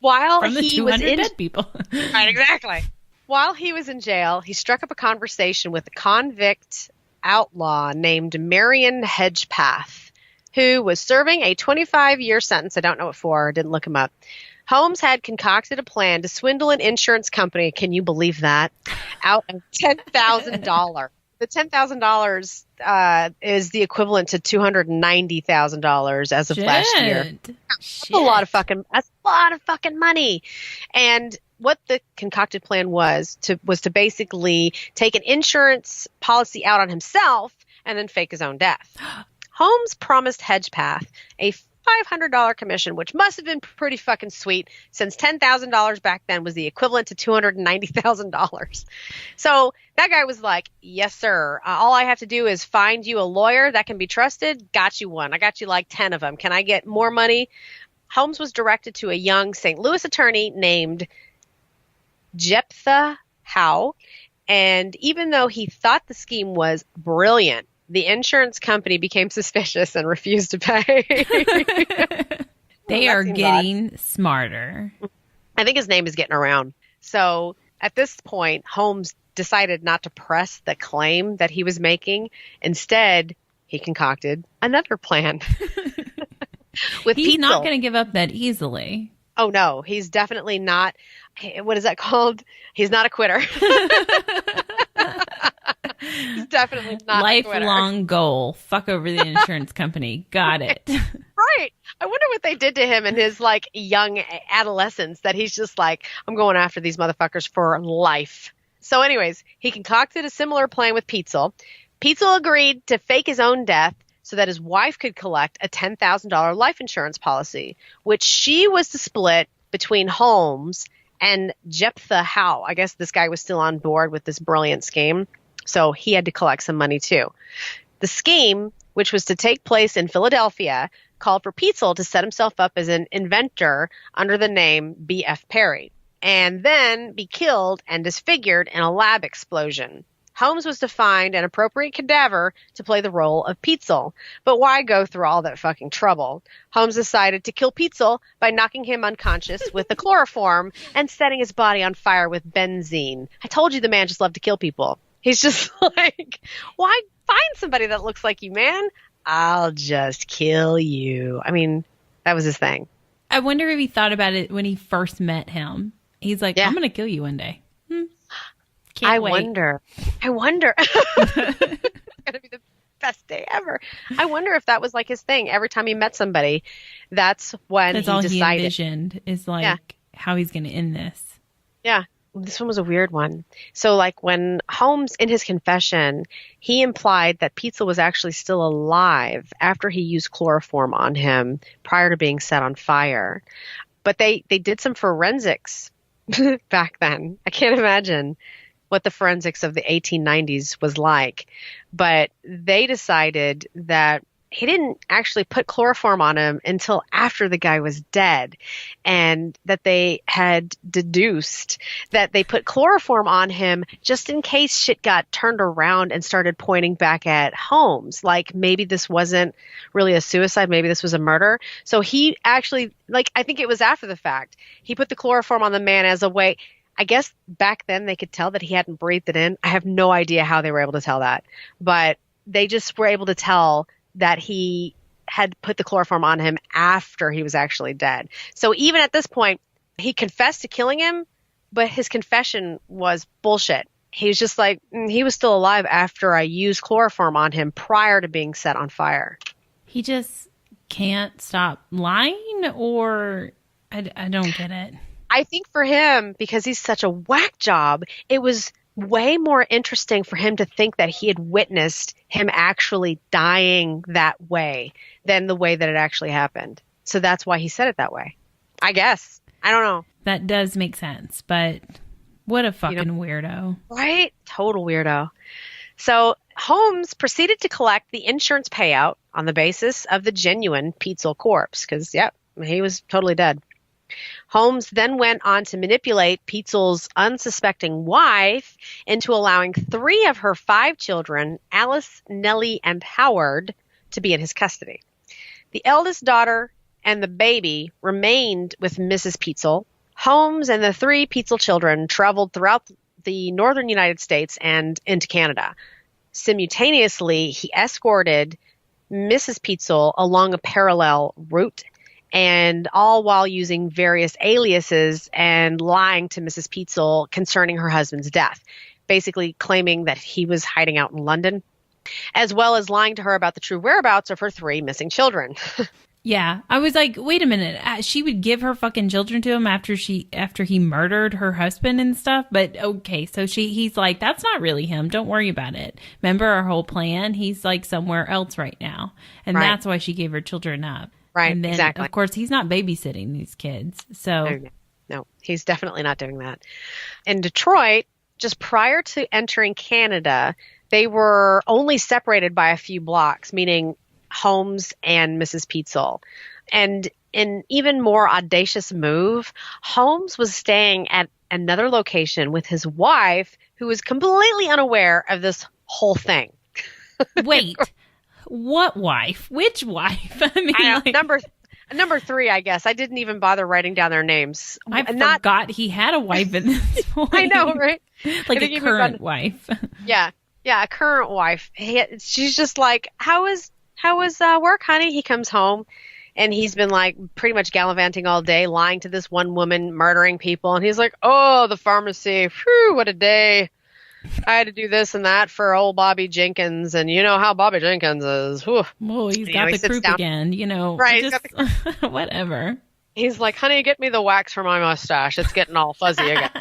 while from the he was in dead people. Right, exactly. While he was in jail, he struck up a conversation with a convict outlaw named Marion Hedgepath, who was serving a 25-year sentence. I don't know what for. Didn't look him up. Holmes had concocted a plan to swindle an insurance company. Can you believe that? Out of $10,000. The $10,000 is the equivalent to $290,000 as of last year. That's a lot of fucking money. And what the concocted plan was to basically take an insurance policy out on himself and then fake his own death. Holmes promised Hedgepath a $500 commission, which must have been pretty fucking sweet since $10,000 back then was the equivalent to $290,000. So that guy was like, yes, sir. All I have to do is find you a lawyer that can be trusted. Got you one. I got you like 10 of them. Can I get more money? Holmes was directed to a young St. Louis attorney named Jephthah Howe. And even though he thought the scheme was brilliant, the insurance company became suspicious and refused to pay. They are getting smarter. I think his name is getting around. So at this point, Holmes decided not to press the claim that he was making. Instead, he concocted another plan. He's not going to give up that easily. Oh, no. He's definitely not. What is that called? He's not a quitter. He's definitely not lifelong goal. Fuck over the insurance company. Got it. Right. I wonder what they did to him in his like young adolescence that he's just like, I'm going after these motherfuckers for life. So anyways, he concocted a similar plan with Peitzel. Peitzel agreed to fake his own death so that his wife could collect a $10,000 life insurance policy, which she was to split between Holmes and Jephthah Howe. I guess this guy was still on board with this brilliant scheme. So he had to collect some money too. The scheme, which was to take place in Philadelphia, called for Peitzel to set himself up as an inventor under the name B.F. Perry, and then be killed and disfigured in a lab explosion. Holmes was to find an appropriate cadaver to play the role of Peitzel. But why go through all that fucking trouble? Holmes decided to kill Peitzel by knocking him unconscious with the chloroform and setting his body on fire with benzene. I told you the man just loved to kill people. He's just like, why find somebody that looks like you, man? I'll just kill you. I mean, that was his thing. I wonder if he thought about it when he first met him. He's like, I'm going to kill you one day. Can't wait. I wonder. It's going to be the Best day ever. I wonder if that was like his thing. Every time he met somebody, that's when that's he all decided. He envisioned is like how he's going to end this. Yeah. This one was a weird one. So like when Holmes, in his confession, he implied that Pietzel was actually still alive after he used chloroform on him prior to being set on fire. But they did some forensics back then. I can't imagine what the forensics of the 1890s was like. But they decided that he didn't actually put chloroform on him until after the guy was dead, and that they had deduced that they put chloroform on him just in case shit got turned around and started pointing back at Holmes. Like maybe this wasn't really a suicide, maybe this was a murder. So he actually, like, I think it was after the fact, he put the chloroform on the man as a way. I guess back then they could tell that he hadn't breathed it in. I have no idea how they were able to tell that, but they just were able to tell that he had put the chloroform on him after he was actually dead. So even at this point, he confessed to killing him, but his confession was bullshit. He was just like, he was still alive after I used chloroform on him prior to being set on fire. He just can't stop lying, or I don't get it. I think for him, because he's such a whack job, it was way more interesting for him to think that he had witnessed him actually dying that way than the way that it actually happened. So that's why he said it that way. I guess. I don't know. That does make sense, but what a fucking weirdo. Right? Total weirdo. So Holmes proceeded to collect the insurance payout on the basis of the genuine Pietzel corpse because, he was totally dead. Holmes then went on to manipulate Pietzel's unsuspecting wife into allowing 3 of her 5 children, Alice, Nellie, and Howard, to be in his custody. The eldest daughter and the baby remained with Mrs. Pietzel. Holmes and the 3 Pietzel children traveled throughout the northern United States and into Canada. Simultaneously, he escorted Mrs. Pietzel along a parallel route, and all while using various aliases and lying to Mrs. Pietzel concerning her husband's death, basically claiming that he was hiding out in London, as well as lying to her about the true whereabouts of her 3 missing children. Yeah, I was like, wait a minute, she would give her fucking children to him after he murdered her husband and stuff. But okay, so he's like, that's not really him. Don't worry about it. Remember our whole plan? He's like somewhere else right now, and that's why she gave her children up. Right, and then, exactly. Of course, he's not babysitting these kids. So no, he's definitely not doing that. In Detroit, just prior to entering Canada, they were only separated by a few blocks, meaning Holmes and Mrs. Pietzel. And in even more audacious move, Holmes was staying at another location with his wife, who was completely unaware of this whole thing. Wait. What wife? Which wife? I mean, number 3, I guess. I didn't even bother writing down their names. I forgot he had a wife at this point. I know, right? Like a current wife. Yeah, a current wife. She's just like, how is work, honey? He comes home, and he's been like pretty much gallivanting all day, lying to this one woman, murdering people, and he's like, oh, the pharmacy. Whew, what a day. I had to do this and that for old Bobby Jenkins, and you know how Bobby Jenkins is. Whew. Well, he's got the croup again, Right. Just, whatever. He's like, honey, get me the wax for my mustache. It's getting all fuzzy again.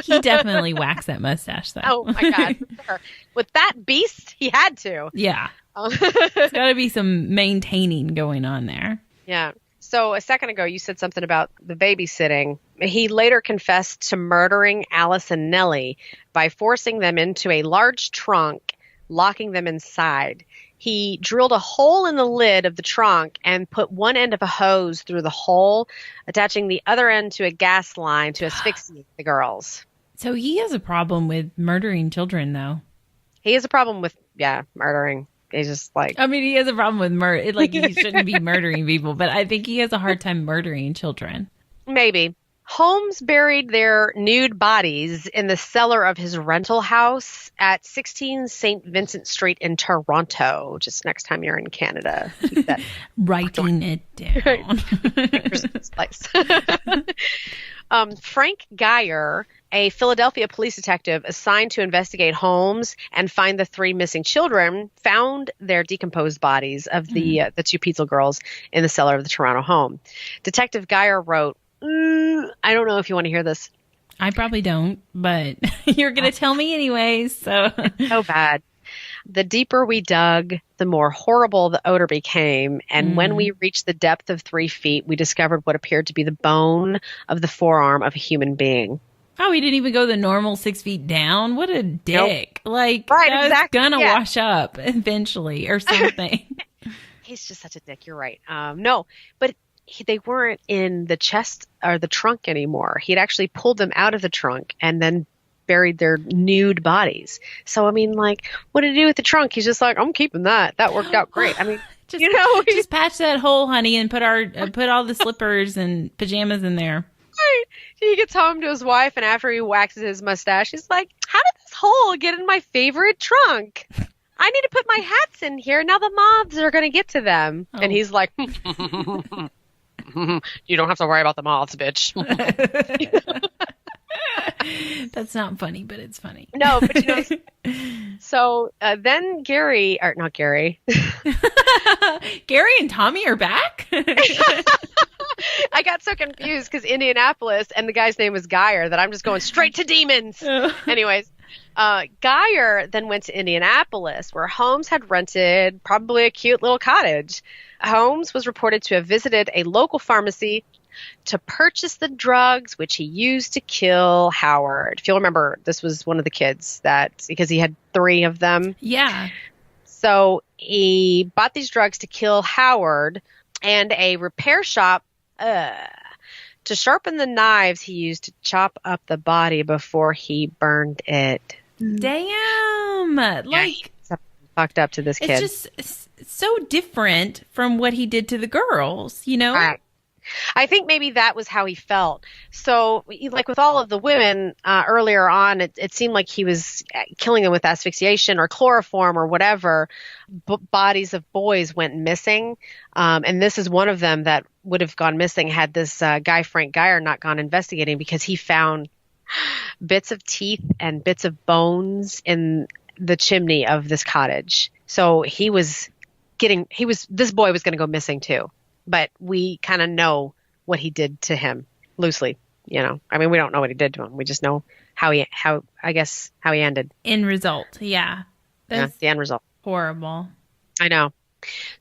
He definitely waxed that mustache, though. Oh, my God. Sure. With that beast, he had to. Yeah. There's got to be some maintaining going on there. Yeah. So a second ago, you said something about the babysitting. He later confessed to murdering Alice and Nellie by forcing them into a large trunk, locking them inside. He drilled a hole in the lid of the trunk and put one end of a hose through the hole, attaching the other end to a gas line to asphyxiate the girls. So he has a problem with murdering children, though. He has a problem with, murdering. He's just like... I mean, he has a problem with murder. Like, he shouldn't be murdering people, but I think he has a hard time murdering children. Maybe. Holmes buried their nude bodies in the cellar of his rental house at 16 St. Vincent Street in Toronto. Just next time you're in Canada. Keep that writing it down. Frank Geyer, a Philadelphia police detective assigned to investigate Holmes and find the 3 missing children, found their decomposed bodies of the 2 Petzl girls in the cellar of the Toronto home. Detective Geyer wrote, I don't know if you want to hear this. I probably don't, but you're going to tell me anyways. So bad. The deeper we dug, the more horrible the odor became. And when we reached the depth of 3 feet, we discovered what appeared to be the bone of the forearm of a human being. Oh, he didn't even go the normal 6 feet down? What a dick. Nope. Like, right, that's exactly. going to wash up eventually or something. He's just such a dick. You're right. No, but they weren't in the chest or the trunk anymore. He'd actually pulled them out of the trunk and then buried their nude bodies. So, I mean, like, what did he do with the trunk? He's just like, I'm keeping that. That worked out great. I mean, just patch that hole, honey, and put all the slippers and pajamas in there. Right. He gets home to his wife, and after he waxes his mustache, he's like, how did this hole get in my favorite trunk? I need to put my hats in here. Now the moths are going to get to them. Oh. And he's like, you don't have to worry about the moths, bitch. That's not funny, but it's funny. No, but so then Gary and Tommy are back? I got so confused because Indianapolis and the guy's name was Geyer that I'm just going straight to demons. Anyways, Geyer then went to Indianapolis where Holmes had rented probably a cute little cottage. Holmes was reported to have visited a local pharmacy to purchase the drugs which he used to kill Howard. If you'll remember, this was one of the kids because he had 3 of them. Yeah. So he bought these drugs to kill Howard and a repair shop to sharpen the knives he used to chop up the body before he burned it. Damn. Like, fucked up to this kid. It's just so different from what he did to the girls, you know? Right. I think maybe that was how he felt. So, like with all of the women earlier on, it seemed like he was killing them with asphyxiation or chloroform or whatever. Bodies of boys went missing. And this is one of them that would have gone missing had this guy, Frank Geyer, not gone investigating because he found bits of teeth and bits of bones in the chimney of this cottage. So this boy was going to go missing too. But we kind of know what he did to him loosely, you know. I mean, we don't know what he did to him. We just know how he ended. End result, yeah. That's the end result. Horrible. I know.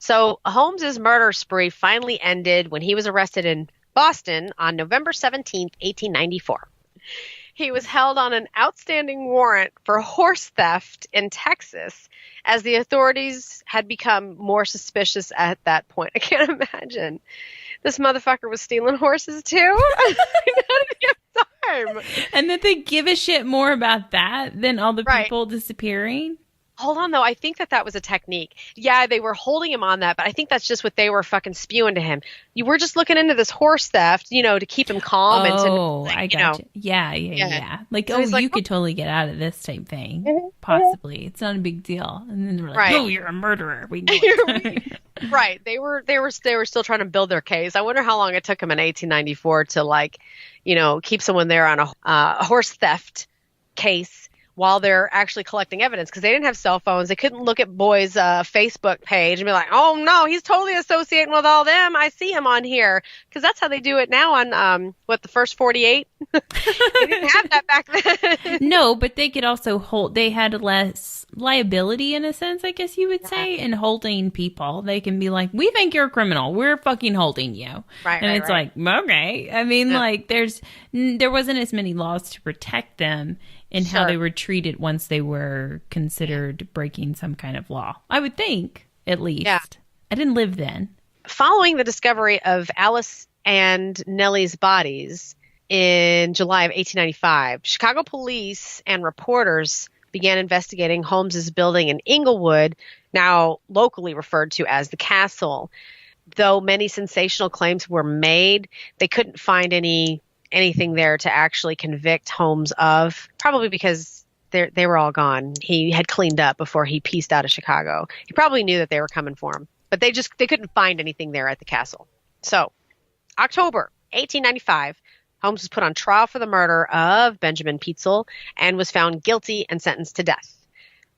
So Holmes's murder spree finally ended when he was arrested in Boston on November 17th, 1894. He was held on an outstanding warrant for horse theft in Texas, as the authorities had become more suspicious at that point. I can't imagine. This motherfucker was stealing horses too? Time. And that they give a shit more about that than all the people disappearing? Hold on, though. I think that was a technique. Yeah, they were holding him on that, but I think that's just what they were fucking spewing to him. You were just looking into this horse theft, you know, to keep him calm. I got you. Yeah. Like, so you could totally get out of this type thing. Possibly. It's not a big deal. And then they're like, oh, you're a murderer. We know it. Right. They were still trying to build their case. I wonder how long it took them in 1894 to, like, you know, keep someone there on a horse theft case while they're actually collecting evidence, because they didn't have cell phones. They couldn't look at Boy's Facebook page and be like, oh, no, he's totally associating with all them. I see him on here. Because that's how they do it now on, the first 48? They didn't have that back then. No, but they could also they had less liability in a sense, I guess you would say, in holding people. They can be like, we think you're a criminal. We're fucking holding you. Right, and it's like, okay. I mean, like, there wasn't as many laws to protect them in how they were treated once they were considered breaking some kind of law. I would think, at least. Yeah. I didn't live then. Following the discovery of Alice and Nellie's bodies in July of 1895, Chicago police and reporters began investigating Holmes's building in Inglewood, now locally referred to as the Castle. Though many sensational claims were made, they couldn't find any anything there to actually convict Holmes of, probably because they were all gone. He had cleaned up before he pieced out of Chicago. He probably knew that they were coming for him, but they couldn't find anything there at the castle. So, October 1895, Holmes was put on trial for the murder of Benjamin Peitzel and was found guilty and sentenced to death.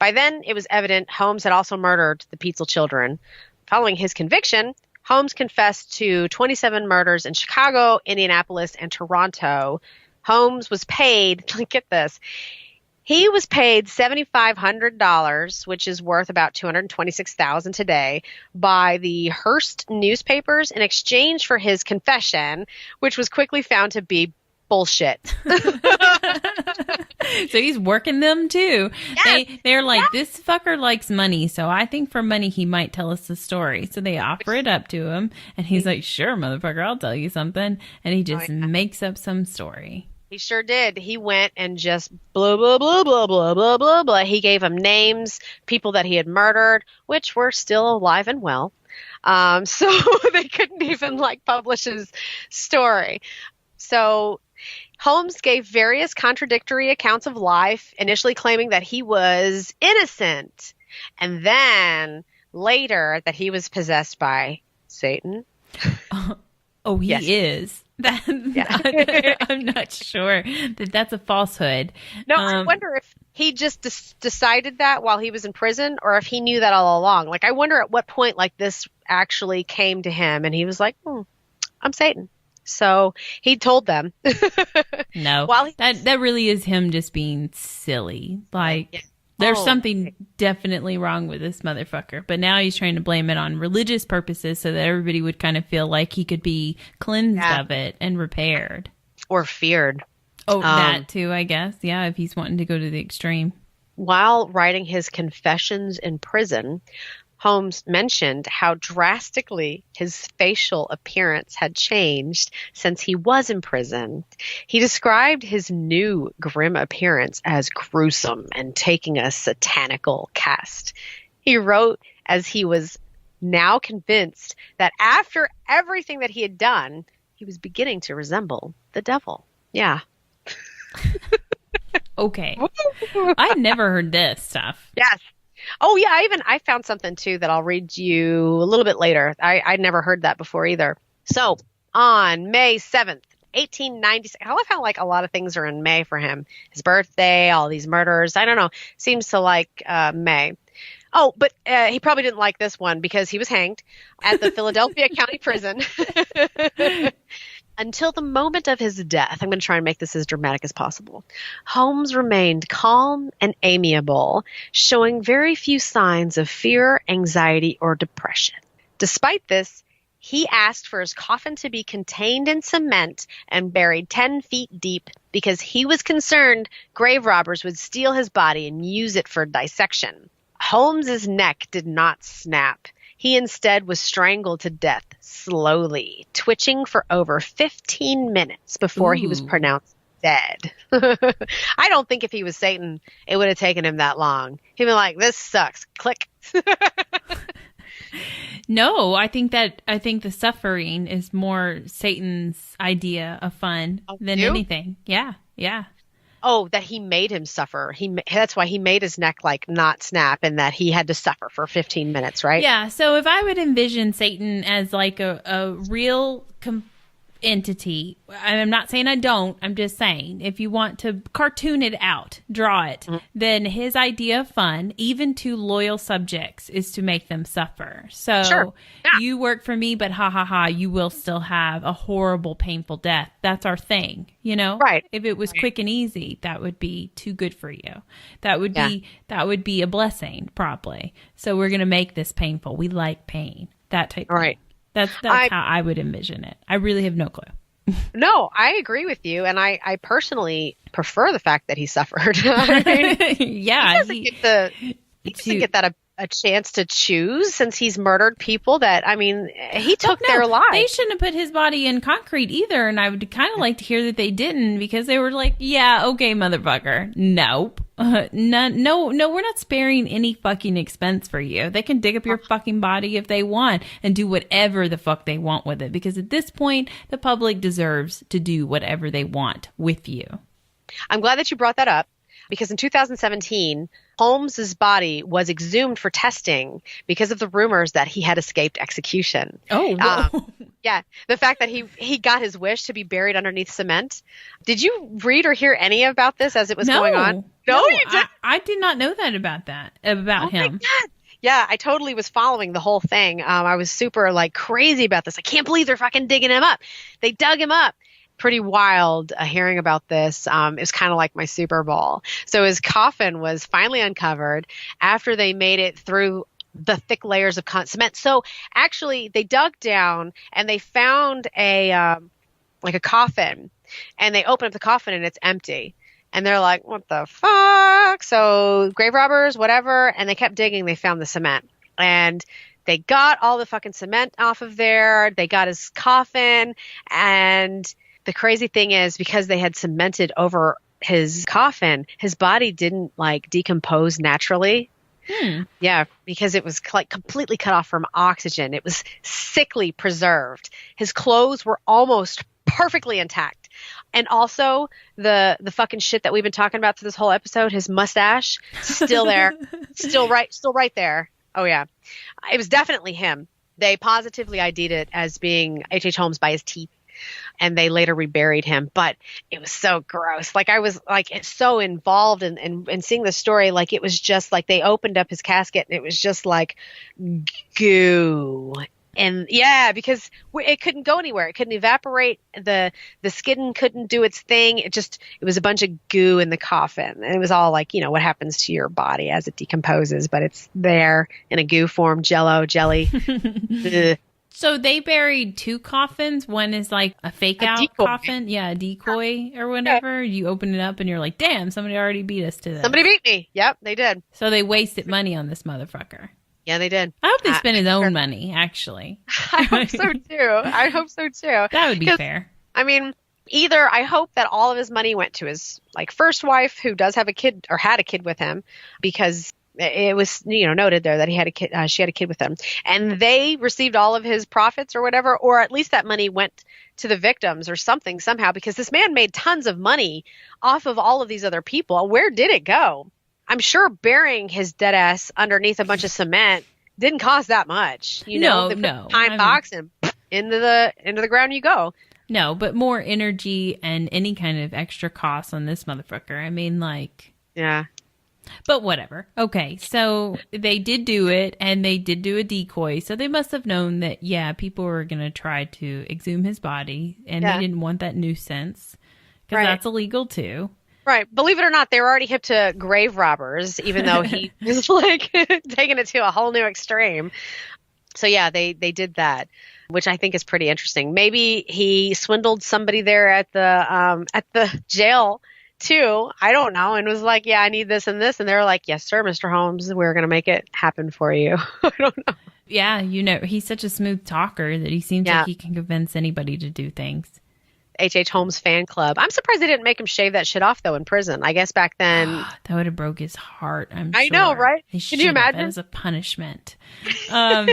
By then, it was evident Holmes had also murdered the Peitzel children. Following his conviction, Holmes confessed to 27 murders in Chicago, Indianapolis, and Toronto. Holmes was paid, get this, he was paid $7,500, which is worth about $226,000 today, by the Hearst newspapers in exchange for his confession, which was quickly found to be bullshit. So he's working them too. Yes. They're like, this fucker likes money, so I think for money he might tell us the story. So they offer it up to him, and he's like, sure, motherfucker, I'll tell you something. And he just makes up some story. He sure did. He went and just blah, blah, blah, blah, blah, blah, blah, blah. He gave them names, people that he had murdered, which were still alive and well. So they couldn't even publish his story. So Holmes gave various contradictory accounts of life, initially claiming that he was innocent, and then later that he was possessed by Satan. Oh, he is. I'm not sure that that's a falsehood. No, I wonder if he just decided that while he was in prison, or if he knew that all along. I wonder at what point this actually came to him, and he was like, I'm Satan. So he told them. No, that really is him just being silly. There's something definitely wrong with this motherfucker. But now he's trying to blame it on religious purposes so that everybody would kind of feel like he could be cleansed of it and repaired. Or feared. Oh, that too, I guess. Yeah, if he's wanting to go to the extreme. While writing his confessions in prison, Holmes mentioned how drastically his facial appearance had changed since he was in prison. He described his new grim appearance as gruesome and taking a satanical cast. He wrote as he was now convinced that after everything that he had done, he was beginning to resemble the devil. Yeah. Okay. I'd never heard this stuff. Yes. Oh, yeah, I found something, too, that I'll read you a little bit later. I'd never heard that before either. So, on May 7th, 1896, I love how, a lot of things are in May for him. His birthday, all these murders. I don't know. Seems to like May. Oh, but he probably didn't like this one because he was hanged at the Philadelphia County Prison. Until the moment of his death, I'm going to try and make this as dramatic as possible, Holmes remained calm and amiable, showing very few signs of fear, anxiety, or depression. Despite this, he asked for his coffin to be contained in cement and buried 10 feet deep because he was concerned grave robbers would steal his body and use it for dissection. Holmes's neck did not snap. He instead was strangled to death slowly, twitching for over 15 minutes before he was pronounced dead. I don't think if he was Satan, it would have taken him that long. He'd been like, this sucks. Click. No, I think the suffering is more Satan's idea of fun than anything. Yeah. Yeah. Oh, that he made him suffer. That's why he made his neck not snap, and that he had to suffer for 15 minutes, right? Yeah. So if I would envision Satan as a real entity, I'm not saying I don't, I'm just saying if you want to cartoon it out, draw it, then his idea of fun, even to loyal subjects, is to make them suffer. So you work for me, but you will still have a horrible, painful death. That's our thing, Right. If it was quick and easy, that would be too good for you. That would be a blessing, probably. So we're going to make this painful. We like pain. That type of thing. That's how I would envision it. I really have no clue. No, I agree with you. And I personally prefer the fact that he suffered. I mean, yeah. He doesn't get that a chance to choose, since he's murdered people that, he took their lives. They shouldn't have put his body in concrete either. And I would kind of like to hear that they didn't, because they were like, yeah, okay, motherfucker. Nope. No, we're not sparing any fucking expense for you. They can dig up your fucking body if they want and do whatever the fuck they want with it. Because at this point, the public deserves to do whatever they want with you. I'm glad that you brought that up, because in 2017, Holmes's body was exhumed for testing because of the rumors that he had escaped execution. Oh, yeah. The fact that he got his wish to be buried underneath cement. Did you read or hear any about this as it was going on? No, you did. I did not know that about him. My God. Yeah, I totally was following the whole thing. I was super crazy about this. I can't believe they're fucking digging him up. They dug him up. Pretty wild hearing about this. It was kind of like my Super Bowl. So his coffin was finally uncovered after they made it through the thick layers of cement. So actually they dug down and they found a coffin, and they open up the coffin and it's empty. And they're like, what the fuck? So grave robbers, whatever. And they kept digging. They found the cement, and they got all the fucking cement off of there. They got his coffin, and the crazy thing is, because they had cemented over his coffin, his body didn't decompose naturally. Yeah, because it was completely cut off from oxygen. It was sickly preserved. His clothes were almost perfectly intact. And also the fucking shit that we've been talking about through this whole episode, his mustache, still there, still right there. Oh yeah. It was definitely him. They positively ID'd it as being HH Holmes by his teeth. And they later reburied him, but it was so gross. I was so involved in seeing the story. It was just they opened up his casket and it was just goo. And yeah, because it couldn't go anywhere. It couldn't evaporate. The skin couldn't do its thing. It was a bunch of goo in the coffin. And it was all what happens to your body as it decomposes, but it's there in a goo form, jelly. So they buried two coffins. One is a fake out coffin. Yeah, a decoy or whatever. Yeah. You open it up and you're like, damn, somebody already beat us to this. Somebody beat me. Yep, they did. So they wasted money on this motherfucker. Yeah, they did. I hope they spent his own money, actually. I hope so too. That would be fair. I mean, either I hope that all of his money went to his first wife, who does have a kid or had a kid with him, because it was noted there that he had a kid. She had a kid with him, and they received all of his profits or whatever, or at least that money went to the victims or something somehow, because this man made tons of money off of all of these other people. Where did it go? I'm sure burying his dead ass underneath a bunch of cement didn't cost that much. No. Pine box and into the ground you go. No, but more energy and any kind of extra cost on this motherfucker. I mean, yeah. But whatever. Okay, so they did do it, and they did do a decoy. So they must have known that, people were going to try to exhume his body, and they didn't want that nuisance, because that's illegal too. Right. Believe it or not, they were already hip to grave robbers, even though he was taking it to a whole new extreme. So yeah, they did that, which I think is pretty interesting. Maybe he swindled somebody there at the jail too. I don't know. And was like, yeah, I need this and this. And they're like, yes, sir, Mr. Holmes, we're going to make it happen for you. I don't know. Yeah. He's such a smooth talker that he seems like he can convince anybody to do things. HH Holmes fan club. I'm surprised they didn't make him shave that shit off though in prison. I guess back then that would have broke his heart. I know, right? Can you imagine? That was a punishment. So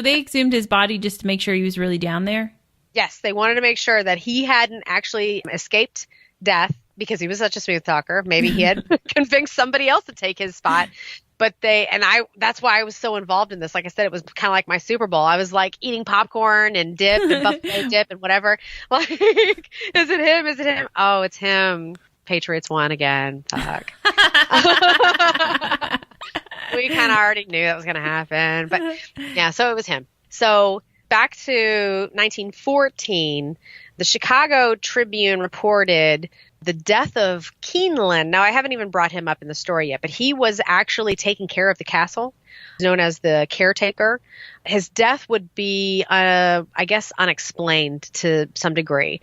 they exhumed his body just to make sure he was really down there? Yes, they wanted to make sure that he hadn't actually escaped death, because he was such a smooth talker. Maybe he had convinced somebody else to take his spot. But that's why I was so involved in this. Like I said, it was kind of like my Super Bowl. I was eating popcorn and dip and buffalo dip and whatever. Is it him? Is it him? Oh, it's him. Patriots won again. Fuck. We kind of already knew that was going to happen. But yeah, so it was him. So back to 1914, the Chicago Tribune reported the death of Keeneland. Now, I haven't even brought him up in the story yet, but he was actually taking care of the castle, known as the caretaker. His death would be, I guess, unexplained to some degree.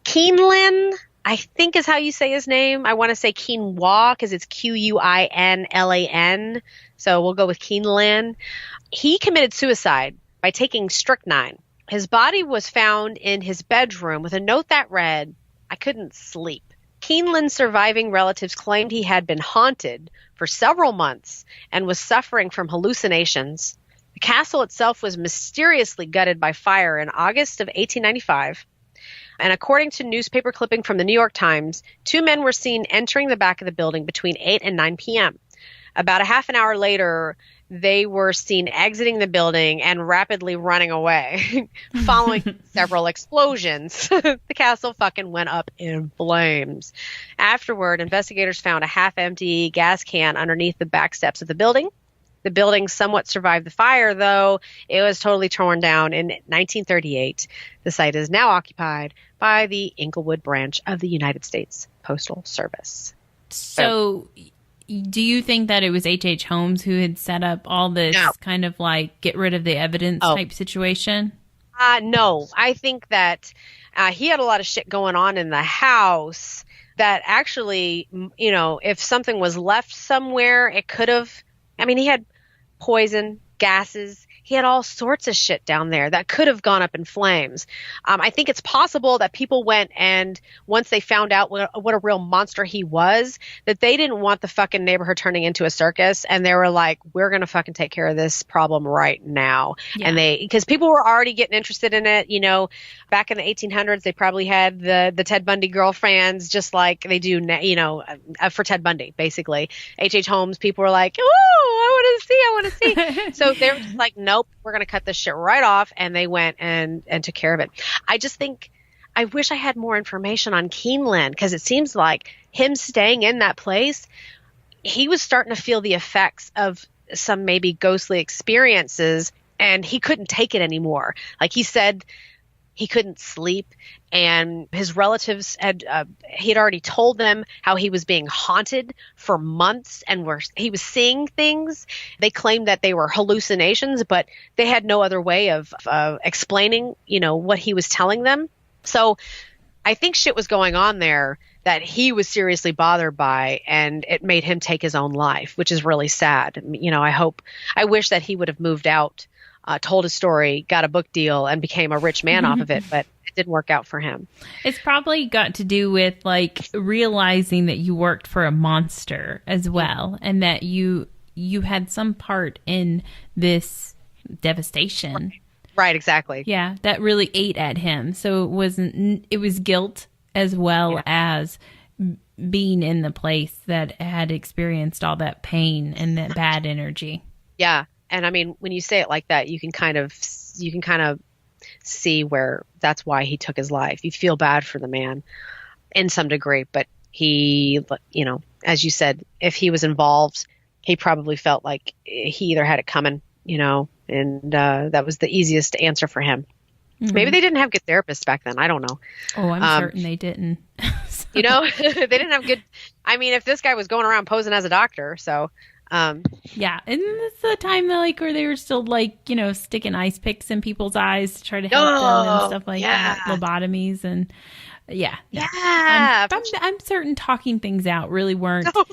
Keeneland, I think is how you say his name. I want to say Quinoa because it's Quinlan. So we'll go with Keeneland. He committed suicide by taking strychnine. His body was found in his bedroom with a note that read, "I couldn't sleep. Keeneland's surviving relatives claimed he had been haunted for several months and was suffering from hallucinations. The castle itself was mysteriously gutted by fire in August of 1895. And according to newspaper clipping from the New York Times, 2 men were seen entering the back of the building between 8 and 9 p.m. About a half an hour later, they were seen exiting the building and rapidly running away. Following several explosions, the castle fucking went up in flames. Afterward, investigators found a half-empty gas can underneath the back steps of the building. The building somewhat survived the fire, though it was totally torn down in 1938. The site is now occupied by the Inglewood branch of the United States Postal Service. So do you think that it was HH Holmes who had set up all this kind of like get rid of the evidence type situation? No, I think that he had a lot of shit going on in the house that actually, you know, if something was left somewhere, it could have, I mean, he had poison, gases. He had all sorts of shit down there that could have gone up in flames. I think it's possible that people went and once they found out what a real monster he was, that they didn't want the fucking neighborhood turning into a circus. And they were like, we're going to fucking take care of this problem right now. Yeah. And because people were already getting interested in it, you know, back in the 1800s, they probably had the Ted Bundy girlfriends just like they do now, you know, for Ted Bundy, basically. HH Holmes, people were like, oh, I want to see. So they were just like, nope, we're going to cut this shit right off. And they went and took care of it. I just think, I wish I had more information on Keeneland because it seems like him staying in that place, he was starting to feel the effects of some maybe ghostly experiences and he couldn't take it anymore. Like he said, he couldn't sleep, and his relatives he had already told them how he was being haunted for months and he was seeing things. They claimed that they were hallucinations, but they had no other way of explaining, you know, what he was telling them. So I think shit was going on there that he was seriously bothered by, and it made him take his own life, which is really sad. You know, I wish that he would have moved out, told a story, got a book deal, and became a rich man off of it, but it didn't work out for him. It's probably got to do with like realizing that you worked for a monster as well, and that you had some part in this devastation. Right, exactly. Yeah, that really ate at him. So it was guilt as well as being in the place that had experienced all that pain and that bad energy. Yeah. And I mean, when you say it like that, you can kind of see where that's why he took his life. You feel bad for the man in some degree, but he, you know, as you said, if he was involved, he probably felt like he either had it coming, you know, and that was the easiest answer for him. Mm-hmm. Maybe they didn't have good therapists back then. I don't know. Oh, I'm certain they didn't. So. You know, they didn't have good. I mean, if this guy was going around posing as a doctor, so. Yeah, and it's the time like where they were still like, you know, sticking ice picks in people's eyes to try to help them and stuff like that, lobotomies and I'm certain talking things out really weren't. No.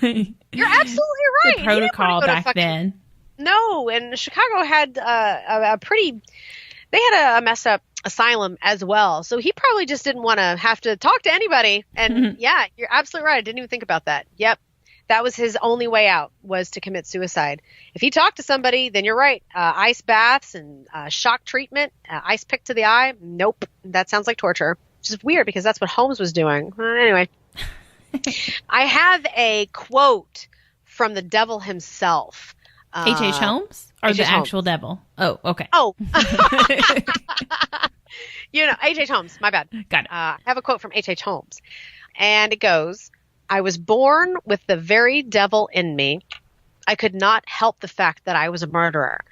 You're absolutely right. The protocol back then. No, and Chicago had they had a messed up asylum as well. So he probably just didn't want to have to talk to anybody. And yeah, you're absolutely right. I didn't even think about that. Yep. That was his only way out, was to commit suicide. If he talked to somebody, then you're right. Ice baths and shock treatment, ice pick to the eye. Nope. That sounds like torture. Which is weird because that's what Holmes was doing. Anyway, I have a quote from the devil himself. HH Holmes? Or the actual devil? Oh, okay. Oh. You know, HH Holmes. My bad. Got it. I have a quote from HH Holmes. And it goes, I was born with the very devil in me. I could not help the fact that I was a murderer.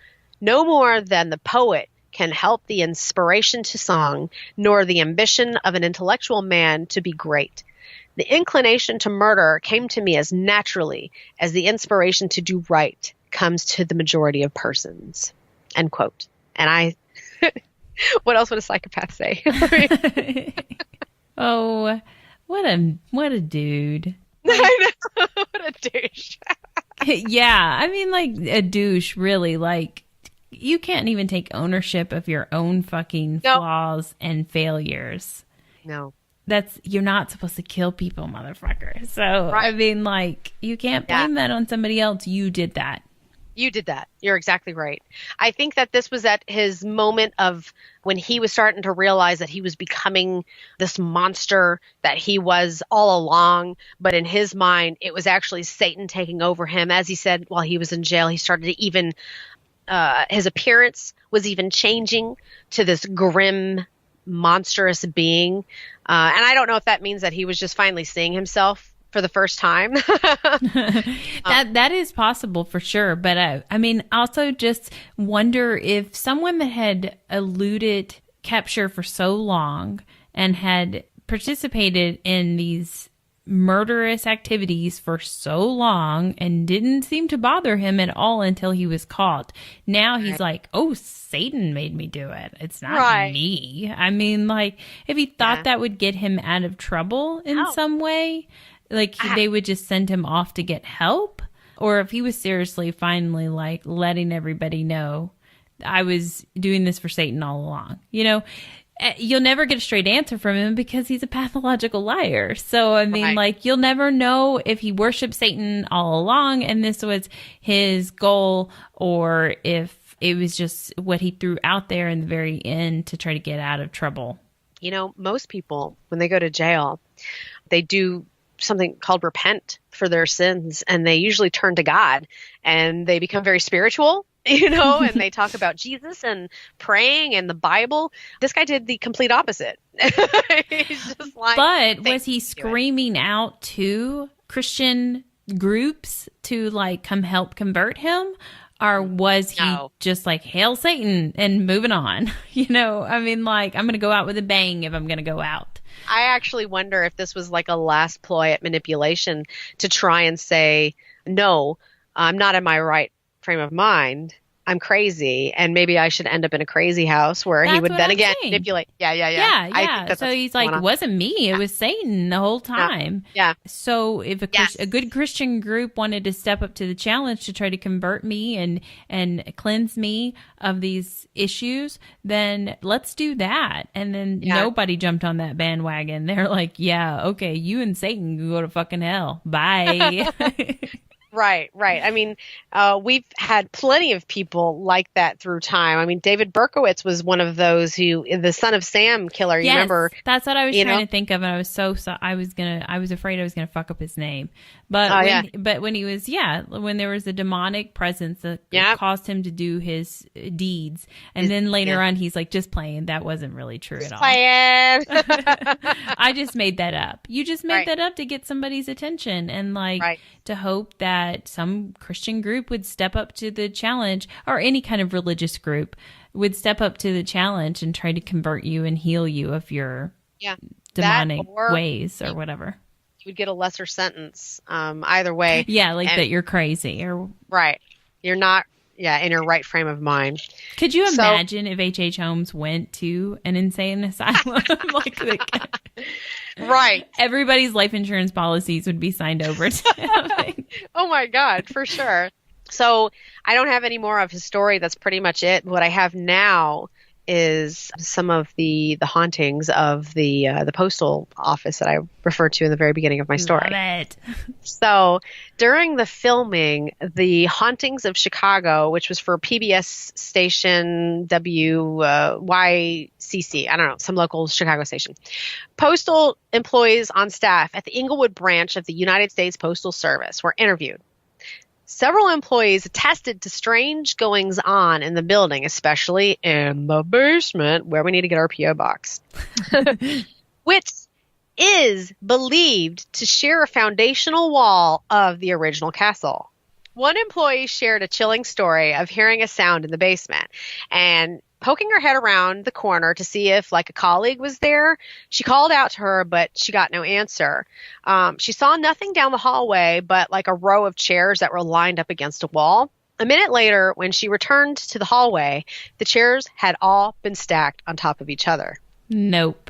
No more than the poet can help the inspiration to song, nor the ambition of an intellectual man to be great. The inclination to murder came to me as naturally as the inspiration to do right comes to the majority of persons. End quote. And I, what else would a psychopath say? Oh, what a dude. I know. What a douche. Yeah. I mean, like a douche, really. Like, you can't even take ownership of your own fucking flaws and failures. No. you're not supposed to kill people, motherfucker. So, right. I mean, like, you can't blame that on somebody else. You did that. You did that. You're exactly right. I think that this was at his moment of when he was starting to realize that he was becoming this monster that he was all along. But in his mind, it was actually Satan taking over him. As he said, while he was in jail, he started to even, his appearance was even changing to this grim, monstrous being. And I don't know if that means that he was just finally seeing himself for the first time. That is possible for sure. But I mean, also just wonder if someone that had eluded capture for so long and had participated in these murderous activities for so long and didn't seem to bother him at all until he was caught. Now he's like, oh, Satan made me do it. It's not me. I mean, like, if he thought that would get him out of trouble in some way, like they would just send him off to get help, or if he was seriously finally like letting everybody know I was doing this for Satan all along, you know, you'll never get a straight answer from him because he's a pathological liar. So, I mean, like, you'll never know if he worshiped Satan all along and this was his goal, or if it was just what he threw out there in the very end to try to get out of trouble. You know, most people, when they go to jail, they do something called repent for their sins, and they usually turn to God and they become very spiritual, you know, and they talk about Jesus and praying and the Bible. This guy did the complete opposite. He's just like, but was he screaming out to Christian groups to like come help convert him? Or was he just like, hail Satan and moving on? You know, I mean, like, I'm going to go out with a bang if I'm going to go out. I actually wonder if this was like a last ploy at manipulation to try and say, no, I'm not in my right frame of mind. I'm crazy, and maybe I should end up in a crazy house where he would then again manipulate. Yeah. So he's like, it wasn't me. It was Satan the whole time. Yeah. So if a good Christian group wanted to step up to the challenge to try to convert me and cleanse me of these issues, then let's do that. And then nobody jumped on that bandwagon. They're like, yeah, okay, you and Satan can go to fucking hell. Bye. Right. I mean, we've had plenty of people like that through time. I mean, David Burkowitz was one of those who, the Son of Sam killer, you remember? That's what I was trying to think of, and I was I was afraid I was gonna fuck up his name. But when he was, when there was a demonic presence that caused him to do his deeds, and then later on he's like, just playing. That wasn't really true at all. Playing. I just made that up. You just made that up to get somebody's attention and to hope that some Christian group would step up to the challenge, or any kind of religious group would step up to the challenge and try to convert you and heal you of your demonic ways or whatever. You would get a lesser sentence either way. Yeah, like that you're crazy or you're not in your right frame of mind. Could you imagine if HH Holmes went to an insane asylum? Everybody's life insurance policies would be signed over to him. Oh my God, for sure. So I don't have any more of his story. That's pretty much it. What I have now is some of the hauntings of the postal office that I referred to in the very beginning of my story. Love it. So during the filming, the Hauntings of Chicago, which was for PBS station WYCC, I don't know, some local Chicago station, postal employees on staff at the Inglewood branch of the United States Postal Service were interviewed. Several employees attested to strange goings-on in the building, especially in the basement where we need to get our P.O. box, which is believed to share a foundational wall of the original castle. One employee shared a chilling story of hearing a sound in the basement and poking her head around the corner to see if like a colleague was there. She called out to her, but she got no answer. She saw nothing down the hallway but like a row of chairs that were lined up against a wall. A minute later, when she returned to the hallway, the chairs had all been stacked on top of each other. Nope.